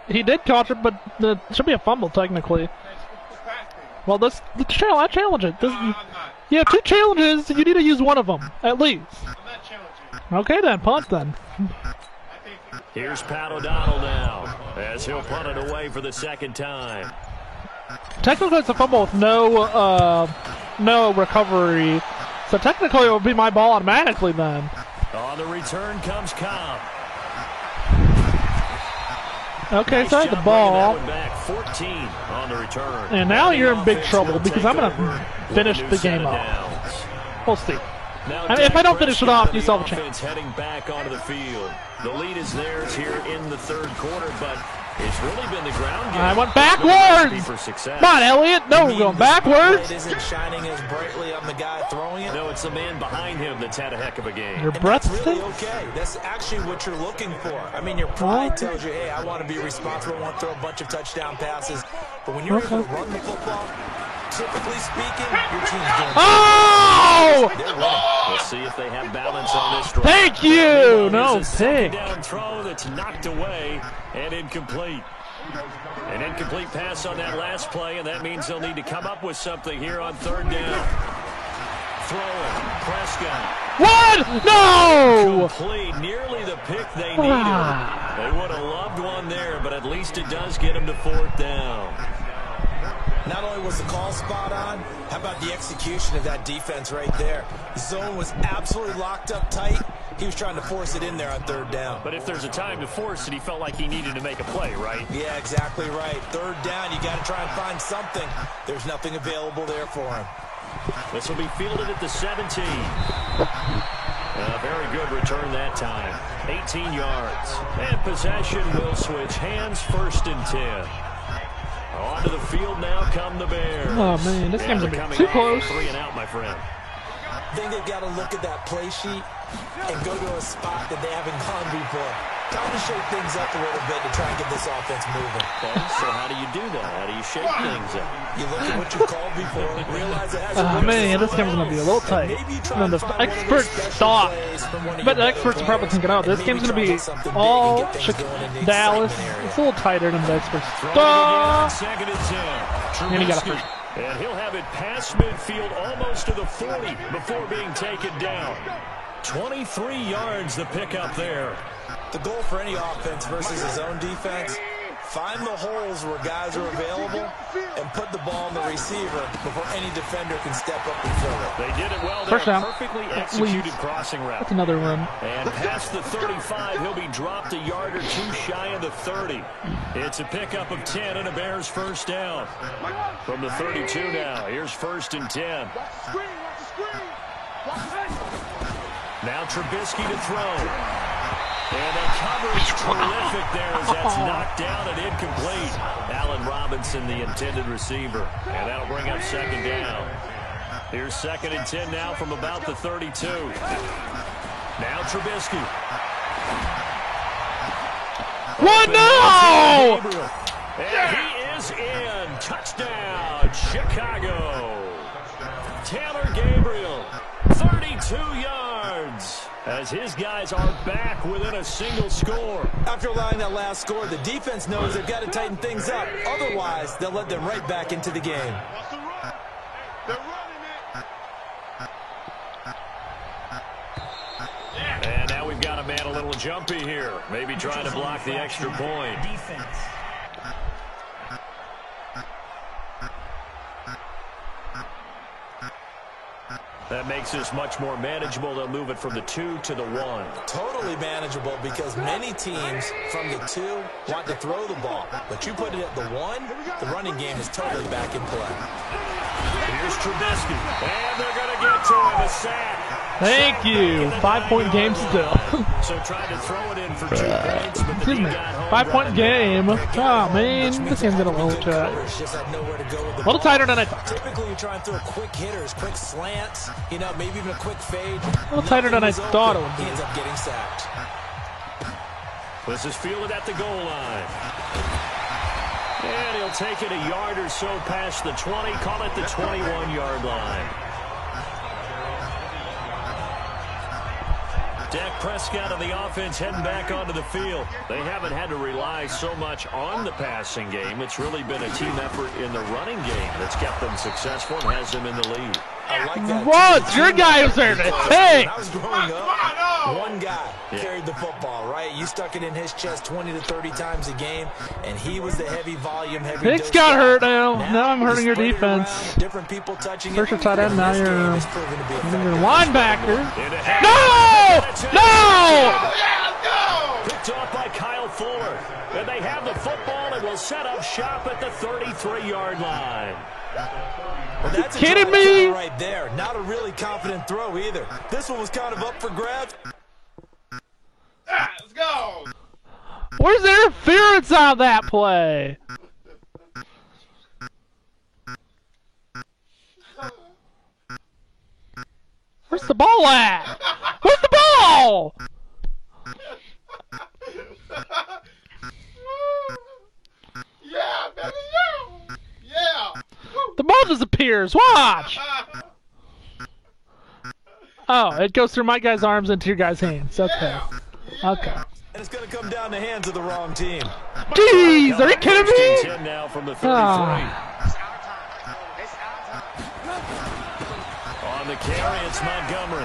He did catch it, but it should be a fumble technically. Well, let's challenge it. You have 2 challenges. You need to use one of them at least. Okay, then punt then. Here's Pat O'Donnell now as he'll punt it away for the 2nd time. Technically, it's a fumble with no recovery, so technically it would be my ball automatically then. On the return comes Cobb. Okay, Nice so I had the job ball. bringing that one back. 14 on the return. And now you're in big Offense trouble will because take I'm going over to finish with a the new set game of off. downs. We'll see. Now I mean, if I don't finish it Dak off, you still have a Prescott chance. and the offense heading back onto the field. The lead is theirs here in the 3rd quarter, but it's really been the ground game. I went That's been the backwards. recipe for success. Come on, Elliott. No, we're going backwards. It isn't shining as brightly on the guy throwing it. No, it's the man behind him that's had a heck of a game. Your And breath that's really stinks. okay. That's actually what you're looking for. I mean, your pride tells you, hey, I want to be responsible, I want to throw a bunch of touchdown passes. But when you're able to run the football, typically speaking, your team's doing Oh! they're winning. We'll see if they have balance on this drive. Thank you. No Here's a second pick. down throw that's knocked away and incomplete. An incomplete pass on that last play, and that means they'll need to come up with something here on 3rd down. Throwing, Prescott. What? No! Complete, nearly the pick they needed. They would have loved one there, but at least it does get them to 4th down. Not only was the call spot on, how about the execution of that defense right there? The zone was absolutely locked up tight. He was trying to force it in there on 3rd down. But if there's a time to force it, he felt like he needed to make a play, right? Yeah, exactly right. 3rd down, you got to try and find something. There's nothing available there for him. This will be fielded at the 17. A very good return that time. 18 yards. And possession will switch hands, 1st and 10. Onto the field now come the Bears. Oh, man, this game's And going to they're be coming too off close. 3 and out, my friend. I think they've got to look at that play sheet and go to a spot that they haven't gone before. Time to shake things up a little bit to try and get this offense moving. Okay, so how do you do that? How do you shake things up? You look at what you called before, realize it hasn't Oh, worked man, this the game's going to be a way. little tight. Maybe you try And then and the find one of those experts special thought. plays from one of But the your experts better are probably thinking, oh, players, this and game's maybe going to try be and get something big all and get things going in the Dallas. excitement area. It's a little tighter than the experts Throwing thought. again, 2nd and 10. And he got a Trubisky. first. And he'll have it past midfield almost to the 40 before being taken down. 23 yards the pickup there. The goal for any offense versus his own defense, Find the holes where guys are available and put the ball in the receiver before any defender can step up and fill it. They did it well. First They're down. perfectly executed crossing route. That's another run. And past the 35, he'll be dropped a yard or two shy of the 30. It's a pickup of 10 and a Bears first down. From the 32 now, here's 1st and 10. Now Trubisky to throw. And the coverage terrific there as that's knocked down and incomplete. Allen Robinson, the intended receiver. And that'll bring up 2nd down. Here's 2nd and 10 now from about the 32. Now Trubisky. What? No! And he is in. Touchdown, Chicago. Taylor Gabriel, 32 yards. As his guys are back within a single score. After allowing that last score, the defense knows they've got to tighten things up. Otherwise, they'll let them right back into the game. And now we've got a man a little jumpy here. Maybe trying to block the extra point. Defense. That makes this much more manageable. They'll move it from the 2 to the 1. Totally manageable because many teams from the 2 want to throw the ball. But you put it at the 1, the running game is totally back in play. Here's Trubisky. And they're going to get to him. A sack. Thank you. 5-point game still. So tried to throw it in for 2 points, but the Excuse D me. got home. 5-point game. Oh, man. This game's got a little chat. A little tighter than I thought. Typically, you try and throw quick hitters, quick slants, you know, maybe even a quick fade. A little tighter than I thought it would He be. ends up getting sacked. This is fielded at the goal line. And he'll take it a yard or so past the 20. Call it the 21-yard line. Dak Prescott of the offense heading back onto the field. They haven't had to rely so much on the passing game. It's really been a team effort in the running game that's kept them successful and has them in the lead. I like that. Whoa, it's your guy who's there. Hey! When I was growing up, one guy carried the football, right? You stuck it in his chest 20 to 30 times a game, and he was the heavy volume, heavy Hicks dose got guy. hurt now. Now I'm hurting you your spread it defense. around, different people touching First it. your tight end, now This you're game has proven to be effective. linebacker. No! No! Picked off by Kyle Fuller. And they have the football and will set up shop at the 33-yard line. Well, that's a kidding try me? right there. Not a really confident throw either. This one was kind of up for grabs. Let's go. Where's the interference on that play? Where's the ball at? Where's the ball? Yeah, baby, yeah. Yeah. The ball disappears. Watch. Oh, it goes through my guy's arms into your guy's hands. Okay. Okay. And it's going to come down to hands of the wrong team. Jeez, are you kidding me? 10 now from the 33. On the carry, it's Montgomery.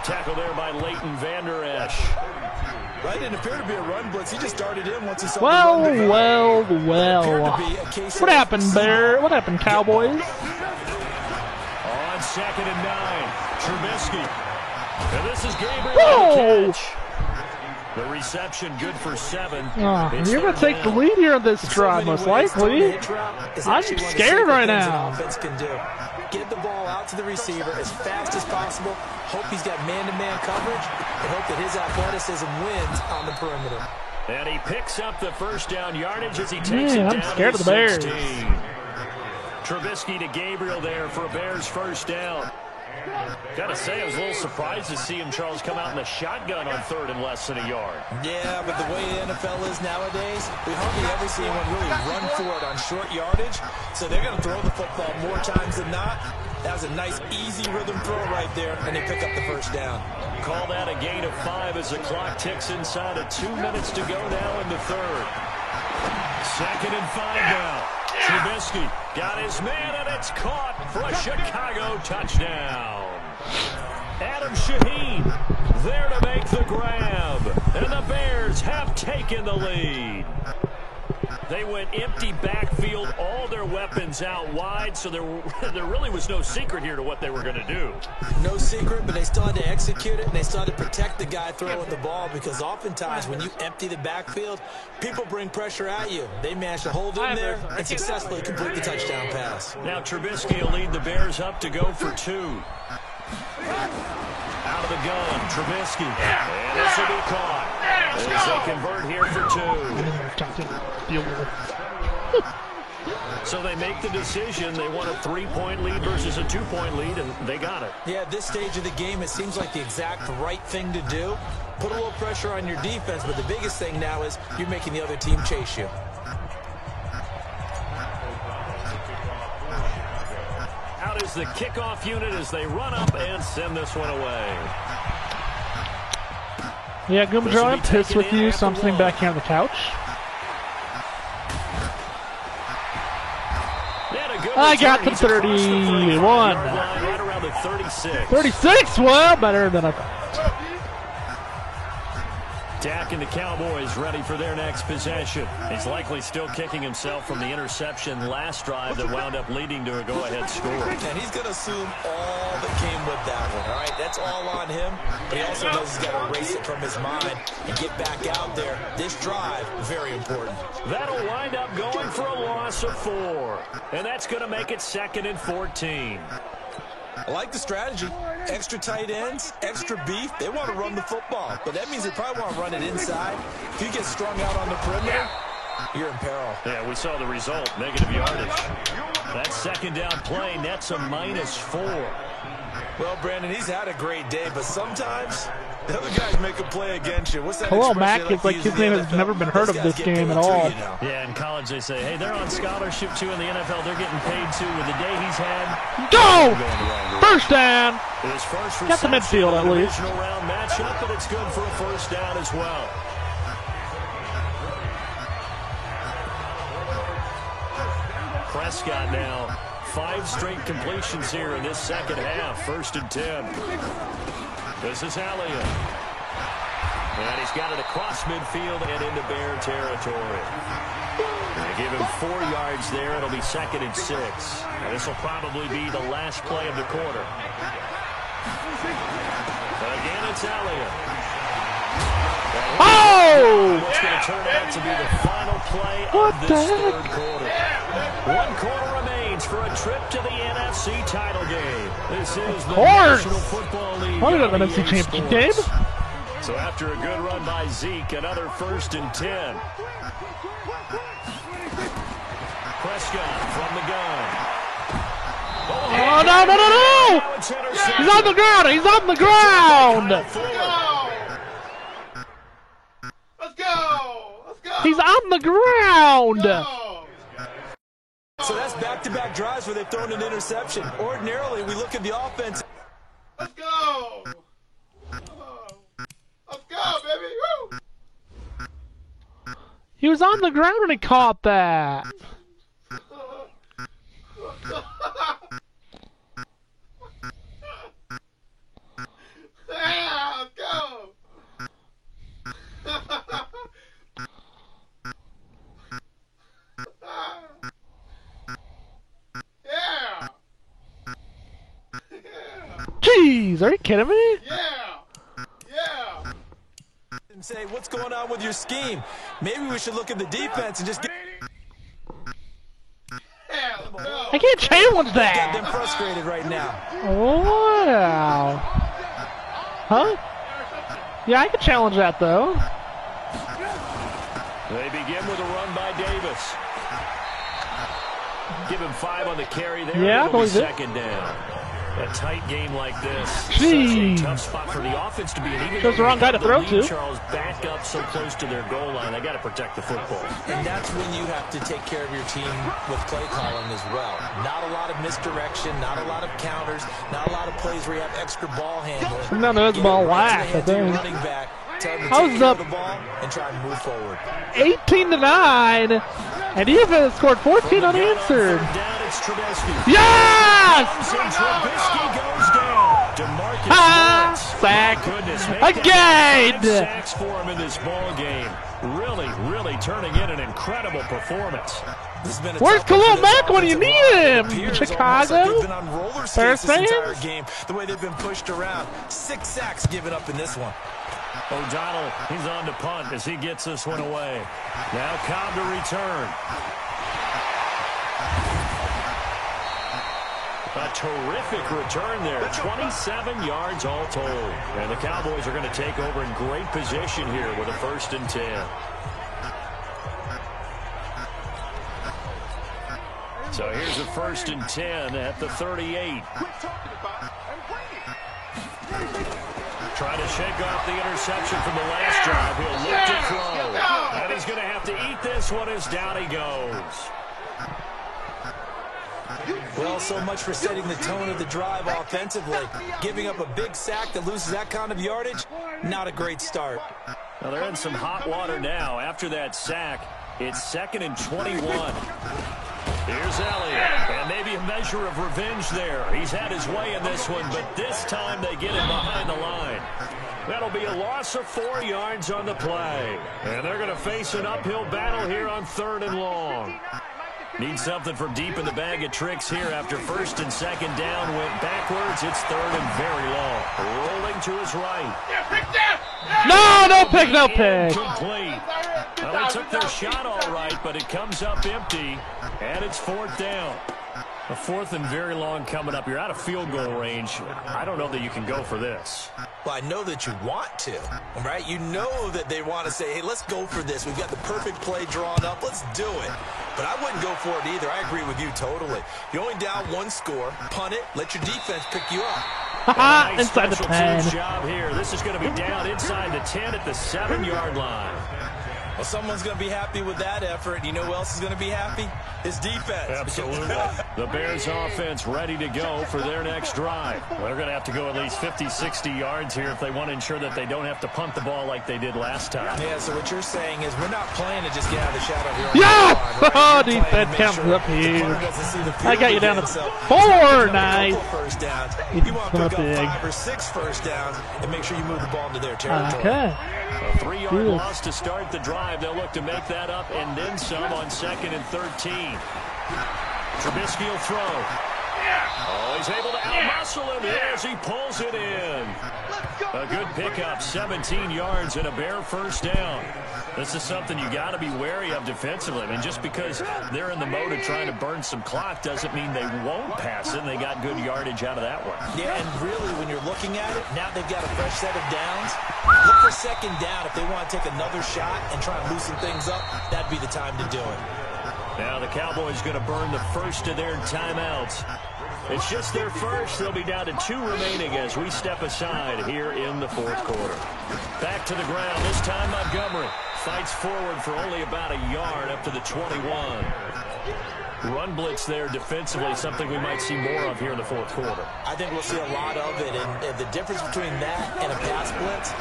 Tackle there by Leighton Vander Esch. Right, didn't appear to be a run blitz. He just started in once he saw Well, the run develop. well, Appeared well. to be a case What of happened, Bear? What happened, Cowboys? On 2nd and 9, Trubisky. And this is Gabriel Whoa! on the catch. The reception good for 7. Oh, It's you're going to 3rd take the down. lead here on this So drive, many most ways to likely. hit route is I'm actually one of the scared secret right things now. An offense can do. Get the ball out to the receiver as fast as possible. Hope he's got man-to-man coverage, and hope that his athleticism wins on the perimeter. And he picks up the first down yardage as he takes Man, it I'm down scared to of the Bears. 16. Trubisky to Gabriel there for a Bears first down. Gotta say, I was a little surprised to see him, Charles, come out in the shotgun on 3rd and less than a yard. Yeah, but the way the NFL is nowadays, we hardly ever see anyone really run for it on short yardage. So they're going to throw the football more times than not. That was a nice, easy rhythm throw right there, and they pick up the first down. Call that a gain of 5 as the clock ticks inside of 2 minutes to go now in the 3rd. 2nd and 5 now. Trubisky got his man, and it's caught for a Chicago touchdown. Adam Shaheen there to make the grab, and the Bears have taken the lead. They went empty backfield, all their weapons out wide, so there really was no secret here to what they were going to do. No secret, but they still had to execute it, and they still had to protect the guy throwing the ball, because oftentimes when you empty the backfield, people bring pressure at you. They managed to hold in there and successfully complete the touchdown pass. Now Trubisky will lead the Bears up to go for 2. Out of the gun, Trubisky. And this will be caught as they convert here for 2. So they make the decision. They want a 3-point lead versus a 2-point lead, and they got it. Yeah, at this stage of the game, it seems like the exact right thing to do. Put a little pressure on your defense, but the biggest thing now is you're making the other team chase you. Out is the kickoff unit as they run up and send this one away. Yeah, Goomjo, I'm pissed with you, so I'm sitting back here on the couch. I got the 31. Right around the 36. 36? Well, better than I thought. Dak and the Cowboys ready for their next possession. He's likely still kicking himself from the interception last drive that wound up leading to a go-ahead score. And he's going to assume all that came with that one, all right? That's all on him, but he also knows he's got to erase it from his mind and get back out there. This drive, very important. That'll wind up going for a loss of 4, and that's going to make it 2nd and 14. I like the strategy. Extra tight ends, extra beef. They want to run the football, but that means they probably want to run it inside. If you get strung out on the perimeter, you're in peril. Yeah, we saw the result, negative yardage. That second down play nets a -4. Well, Brandon, he's had a great day, but sometimes the other guys make a play against you. What's that? Hello, Mac. It's like his name has never been heard of this game at all. Yeah, in college they say, hey, they're on scholarship too. In the NFL, they're getting paid too. With the day he's had, go! First down. His first Got the midfield at least. Divisional round matchup, but it's good for a first down as well. Prescott now 5 straight completions here in this second half. 1st and 10. This is Elliott. And he's got it across midfield and into Bear territory. They give him 4 yards there. It'll be 2nd and 6. And this will probably be the last play of the quarter. Again, it's Elliott. Oh! It's going to turn out to be the final play of this third quarter. 1 quarter remains for a trip to the NFC title game. This is the National Football League. What is the NFC Championship game? So after a good run by Zeke, another 1st and 10. Prescott from the gun. Oh, no, no, no, no! He's on the ground! He's on the ground! Let's go! Let's go! He's on the ground! So that's back-to-back drives where they've thrown an interception. Ordinarily, we look at the offense. Let's go! Let's go, baby! Woo! He was on the ground when he caught that. Yeah, let's go! Yeah! Jeez, are you kidding me? Yeah! Yeah! And say, what's going on with your scheme? Maybe we should look at the defense and just get I can't challenge them that. frustrated right now. Wow. Huh? Yeah, I can challenge that though. They begin with a run by Davis. Give him 5 on the carry there. Yeah, I It'll be believe it. 2nd down. A tight game like this. Jeez. Such a tough spot for the offense to be in. Even Chose the wrong guy to throw to. Charles back up so close to their goal line. They got to protect the football. And that's when you have to take care of your team with play calling as well. Not a lot of misdirection, not a lot of counters, not a lot of plays where you have extra ball handling. No, that's ball last, I think. Running back, tell him to I was take care up of the ball and try and move forward. 18-9, and he even scored 14 unanswered. Down, Mitch Trubisky. Yes! And Trubisky goes down. DeMarcus Lawrence. Sack. Goodness, Again! 5 sacks for him in this ball game. Really turning in an incredible performance. Where's Khalil Mack when you need him? Chicago? They've been on roller skates this entire game. The way they've been pushed around. 6 sacks given up in this one. O'Donnell, he's on to punt as he gets this one away. Now Cobb to return. A terrific return there. 27 yards all told. And the Cowboys are going to take over in great position here with a 1st and 10. So here's a 1st and 10 at the 38. Trying to shake off the interception from the last drive. He'll look to throw. And he's going to have to eat this one as down he goes. Well, so much for setting the tone of the drive offensively. Giving up a big sack that loses that kind of yardage, not a great start. Well, they're in some hot water now. After that sack, it's 2nd and 21. Here's Elliott, and maybe a measure of revenge there. He's had his way in this one, but this time they get him behind the line. That'll be a loss of 4 yards on the play. And they're going to face an uphill battle here on 3rd and long. Need something from deep in the bag of tricks here after 1st and 2nd down. Went backwards. It's 3rd and very long. Rolling to his right. No, no pick, no pick. Incomplete. Well, they took their shot all right, but it comes up empty, and it's 4th down. A 4th and very long coming up. You're out of field goal range. I don't know that you can go for this. Well, I know that you want to, right? You know that they want to say, hey, let's go for this. We've got the perfect play drawn up. Let's do it. But I wouldn't go for it either. I agree with you totally. You're only down 1 score. Punt it. Let your defense pick you up. Nice inside the 10. Job here. This is going to be down inside the 10 at the 7-yard line. Well, someone's going to be happy with that effort. You know who else is going to be happy? His defense. Absolutely. The Bears offense ready to go for their next drive. They're going to have to go at least 50, 60 yards here if they want to ensure that they don't have to punt the ball like they did last time. Yeah, so what you're saying is we're not playing to just get out of the shadow here. Yeah! Line, right? Oh, defense comes up here. I got you down to 4. Nice. First downs. You want to pick up 5 or 6 first downs and make sure you move the ball into their territory. Okay. A 3-yard loss to start the drive. They'll look to make that up and then some on 2nd and 13. Trubisky will throw. Oh, he's able to outmuscle him as he pulls it in. A good pickup, 17 yards and a Bear 1st down. This is something you got to be wary of defensively. I mean, just because they're in the mode of trying to burn some clock doesn't mean they won't pass it. And they got good yardage out of that one. Yeah, and really, when you're looking at it, now they've got a fresh set of downs. Look for 2nd down. If they want to take another shot and try and loosen things up, that'd be the time to do it. Now the Cowboys going to burn the first of their timeouts. It's just their first. They'll be down to 2 remaining as we step aside here in the 4th quarter. Back to the ground. This time Montgomery fights forward for only about a yard up to the 21. Run blitz there defensively, something we might see more of here in the 4th quarter. I think we'll see a lot of it, and the difference between that and a pass blitz,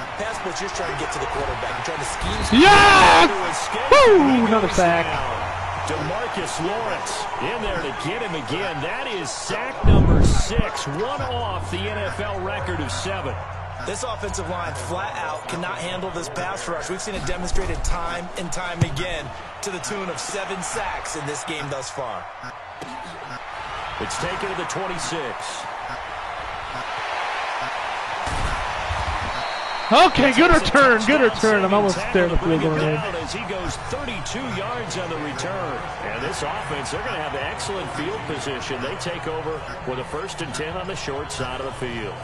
you're trying to get to the quarterback. You're trying to scheme. Yeah! Woo! Another sack. DeMarcus Lawrence in there to get him again. That is sack number 6, one off the NFL record of 7. This offensive line flat out cannot handle this pass rush. We've seen it demonstrated time and time again to the tune of 7 sacks in this game thus far. It's taken to the 26. Okay, good return, good return. I'm almost there with the field goal range. As he goes 32 yards on the return. And this offense, they're going to have excellent field position. They take over with a 1st and 10 on the short side of the field.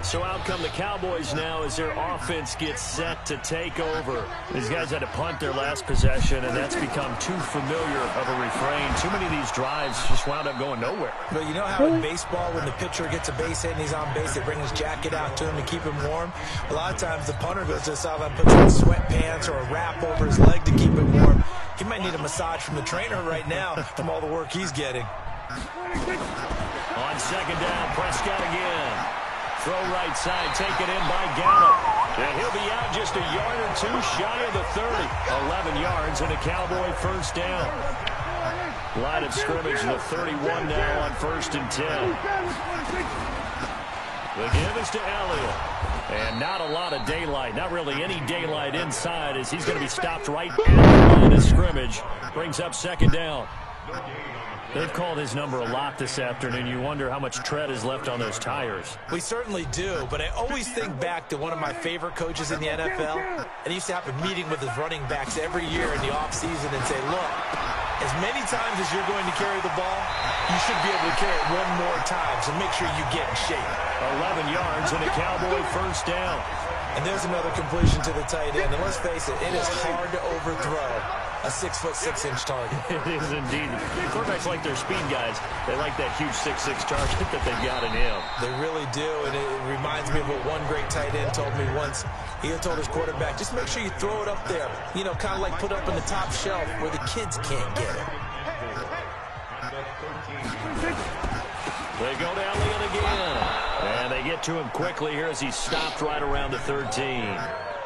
So out come the Cowboys now as their offense gets set to take over. These guys had to punt their last possession, and that's become too familiar of a refrain. Too many of these drives just wound up going nowhere. But you know how in baseball, when the pitcher gets a base hit and he's on base, they bring his jacket out to him to keep him warm? A lot of times the punter goes to the sideline, puts on sweatpants or a wrap over his leg to keep him warm. He might need a massage from the trainer right now from all the work he's getting. On 2nd down, Prescott again. Throw right side, taken in by Gallup. And he'll be out just a yard or two shy of the 30. 11 yards and a Cowboy first down. Line of scrimmage, the 31 now on 1st and 10. The give is to Elliott. And not a lot of daylight, not really any daylight inside, as he's going to be stopped right at the line of scrimmage. Brings up 2nd down. They've called his number a lot this afternoon. You wonder how much tread is left on those tires. We certainly do, but I always think back to one of my favorite coaches in the NFL, and he used to have a meeting with his running backs every year in the offseason and say, look, as many times as you're going to carry the ball, you should be able to carry it one more time, so make sure you get in shape. 11 yards and a Cowboy first down. And there's another completion to the tight end, and let's face it, it is hard to overthrow a 6'6" target. It is indeed. Quarterbacks like their speed guys. They like that huge 6'6" target that they've got in him. They really do, and it reminds me of what one great tight end told me once. He had told his quarterback, just make sure you throw it up there. You know, kind of like put it up in the top shelf where the kids can't get it. They go to Elliott again. And they get to him quickly here as he's stopped right around the 13.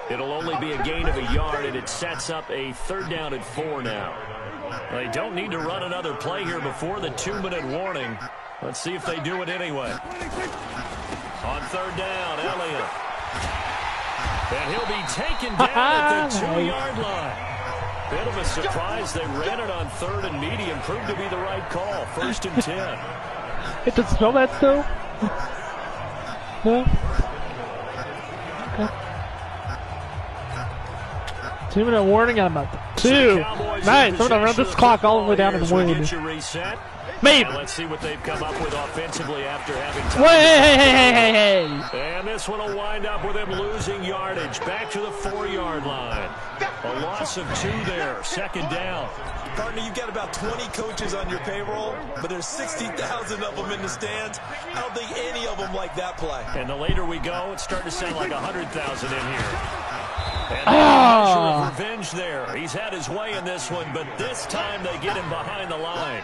It'll only be a gain of a yard, and it sets up a 3rd down and 4 now. They don't need to run another play here before the 2-minute warning. Let's see if they do it anyway. On 3rd down, Elliott. And he'll be taken down at the 2-yard line. Bit of a surprise. They ran it on 3rd and medium. Proved to be the right call. 1st and 10. It doesn't smell that still? No? Okay. 2-minute warning. I'm about 2. Nice. I'm going to run this clock all the way down to the wind. Maybe. Let's see what they've come up with offensively after having time. Hey. And this one will wind up with him losing yardage. Back to the 4-yard line. A loss of 2 there. 2nd down. Partner, you've got about 20 coaches on your payroll, but there's 60,000 of them in the stands. I don't think any of them like that play. And the later we go, it's starting to sound like 100,000 in here. And a measure of revenge there. He's had his way in this one, but this time they get him behind the line.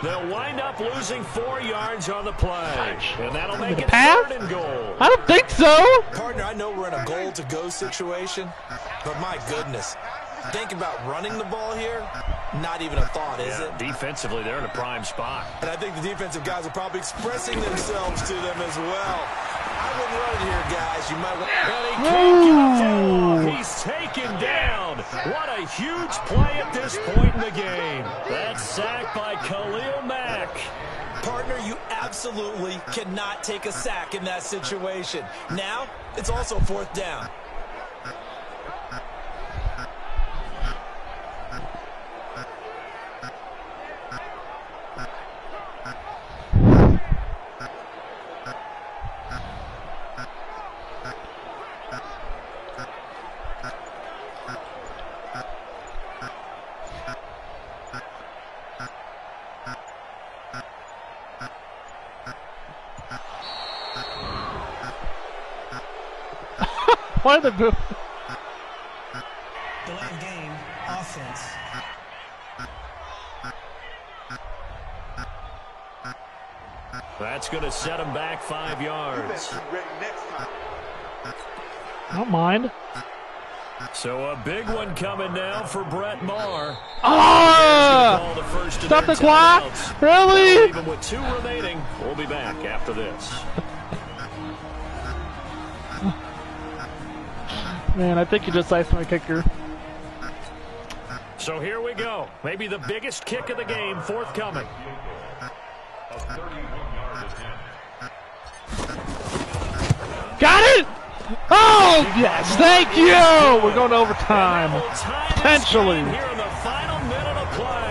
They'll wind up losing 4 yards on the play. And that'll make it 3rd and goal. I don't think so. Partner, I know we're in a goal-to-go situation, but my goodness. Think about running the ball here. Not even a thought, is it? Defensively, they're in a prime spot. And I think the defensive guys are probably expressing themselves to them as well. I wouldn't run it here, guys. You might want to. He's taken down. What a huge play at this point in the game. That sack by Khalil Mack. Partner, you absolutely cannot take a sack in that situation. Now, it's also 4th down. Why are they moving? Delay game, offense. That's going to set him back 5 yards. I don't mind. So a big one coming now for Brett Maher. Oh! Stop the clock? Really? Even with 2 remaining, we'll be back after this. Man, I think you just iced my kicker. So here we go. Maybe the biggest kick of the game forthcoming. Got it! Oh, yes, thank you! We're going to overtime. Potentially.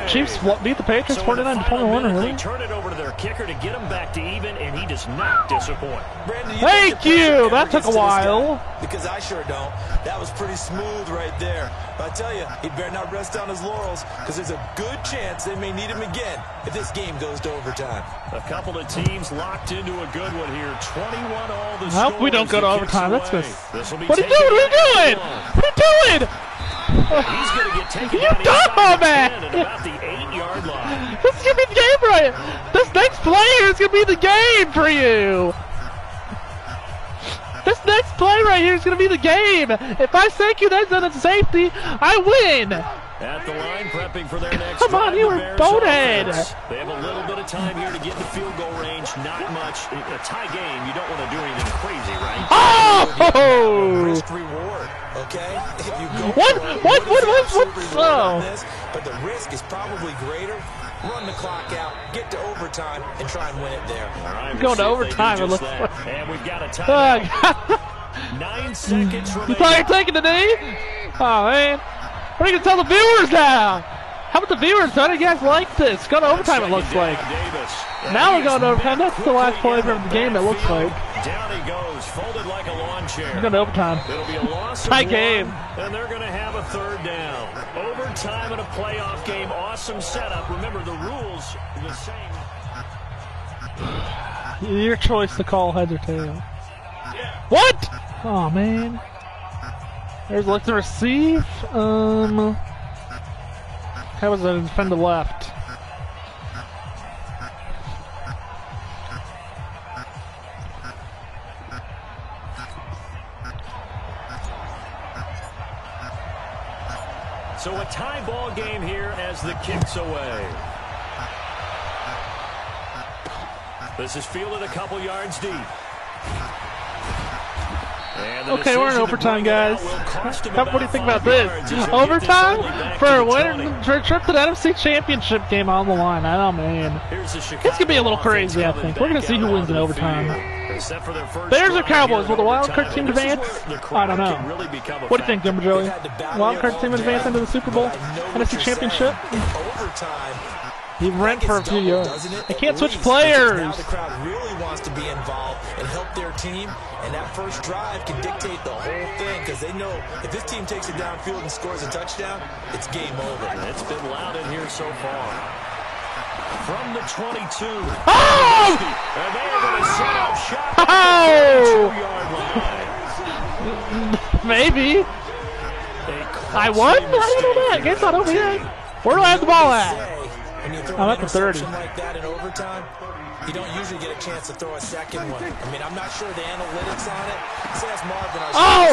Chiefs beat the Patriots 49-21, really? They turn it over to their kicker to get him back to even, and he does not disappoint. Brandon, thank you! That took a while. Because I sure don't. That was pretty smooth right there. But I tell you, he better not rest on his laurels, because there's a good chance they may need him again if this game goes to overtime. A couple of teams locked into a good one here. 21 all the I hope we don't go to overtime. That's good. What are you doing? What are you doing? What are you doing? He's going to get taken you down man! At about the 8-yard line. This is going to be the game for you. This next play is going to be the game for you. This next play right here is going to be the game. If I Sankey that done at safety, I win. At the line, prepping for their next Come on, drive, you the were Bears bonehead. offense. They have a little bit of time here to get in the field goal range. Not much. A tie game, you don't want to do anything crazy, right? Oh! Risk reward, okay? If you go What? Oh. this, but the risk is probably greater. Run the clock out, get to overtime, and try and win it there. All right, Going to see if they overtime, do it just looks that. like. And we've got a timeout. 9 seconds You remaining. thought you were taking the knee? Oh, man. What are you going to tell the viewers now? How about the viewers? How do you guys like this? Go to overtime, it looks like. Now we're going to overtime. That's the last play from the game, it looks like. Down he goes, folded like a lawn chair. We're going to overtime. It'll be a loss of Tie one, game. and they're going to have a third down. Overtime in a playoff game. Awesome setup. Remember, the rules are the same. Your choice to call heads or tails. What? Oh, man. There's let's receive. How was that defender left? So a tie ball game here as the kick's away. This is fielded a couple yards deep. Okay, we're in overtime, guys. What do you think about this? Overtime for a trip to the NFC Championship game on the line. I don't know, man. It's going to be a little crazy, I think. We're going to see who wins in overtime. Bears or Cowboys? Will the wild card team advance? I don't know. What do you think, Jimbo Joey? Wild card team advance into the Super Bowl? NFC Championship? He ran for a few yards. I can't switch players. Now the crowd really wants to be involved and help their team, and that first drive can dictate the whole thing because they know if this team takes it downfield and scores a touchdown, it's game over. It's been loud in here so far. From the 22. Oh! And they are going to set up shop at the 32-yard line. Maybe. I won? I don't know that. Game's not over yet. Where do I have the ball at? I'm at the 30. Like that in overtime, you don't usually get a chance to throw a second one. I mean, I'm not sure the analytics on it. So that's Marvin, our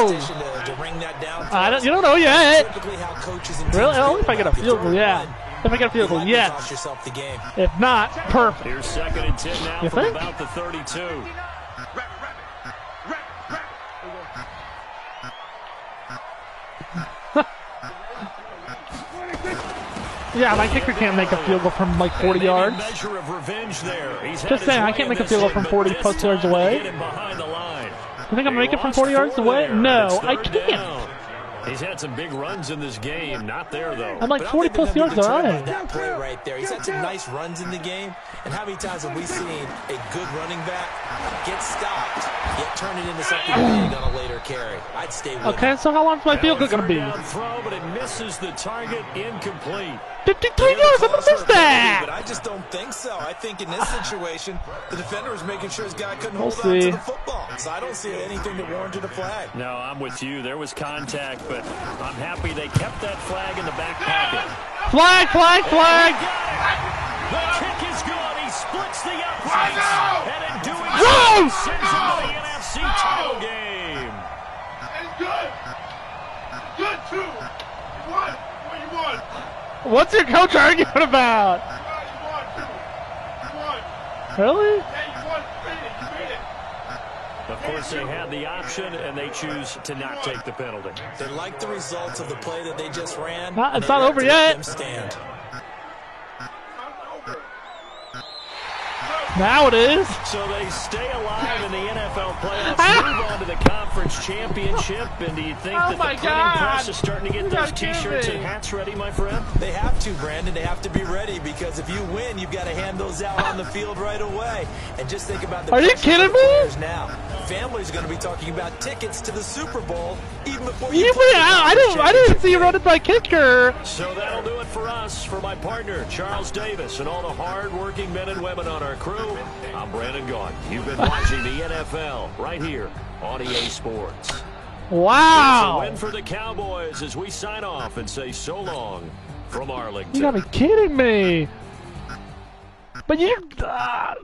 station to ring that down. You don't know yet. Typically how coaches and Really? Only if I get a field goal, yeah. If I get a field goal, yes. If not, perfect. Here's 2nd and 10 now You from think? about the 32. Yeah, my kicker can't make a field goal from like 40 yards. Measure of revenge there. Just saying, I can't make a field goal from 40 plus yards away. You think I'm going to make it from 40 yards away? No, I can't. He's had some big runs in this game. Not there, though. I'm like 40 plus yards away. That play right there. He's had some nice runs in the game. And how many times have we seen a good running back get stopped, yet turn it into something big on a later carry? I'd stay with Okay, so how long is my field goal going to be? Throw, but it misses the target, incomplete. 53 yards, I'm going to miss that. But I just don't think so. I think in this situation, the defender was making sure his guy couldn't We'll hold on see. to the football. So I don't see anything that warranted a flag. No, I'm with you. There was contact, but I'm happy they kept that flag in the back pocket. Flag, flag, flag. The kick is good. He splits the uprights. And in doing so, Whoa! sends him to the NFC title game. It's good. Good, too. You won. What you won? What's your coach arguing about? You won, too. You won. Really? Yeah, you won. You beat it. Of course, they had the option, and they choose to not take the penalty. They like the results of the play that they just ran. It's not over yet. Stand. Now it is. So they stay alive in the NFL playoffs, move on to the conference championship. And do you think that the printing press is starting to get those T-shirts and hats ready, my friend? They have to, Brandon. They have to be ready because if you win, you've got to hand those out on the field right away. And just think about the Are you kidding me? now. Families are going to be talking about tickets to the Super Bowl even before You win. I didn't see you running my kicker. So that'll do it for us. For my partner, Charles Davis, and all the hard-working men and women on our crew, I'm Brandon Gaughan. You've been watching the NFL right here on EA Sports. Wow. It's a win for the Cowboys as we sign off and say so long from Arlington. You gotta be kidding me. But I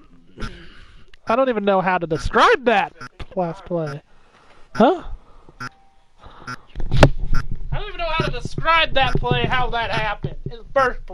don't even know how to describe that last play. Huh? I don't even know how to describe that play, how that happened. In the first place.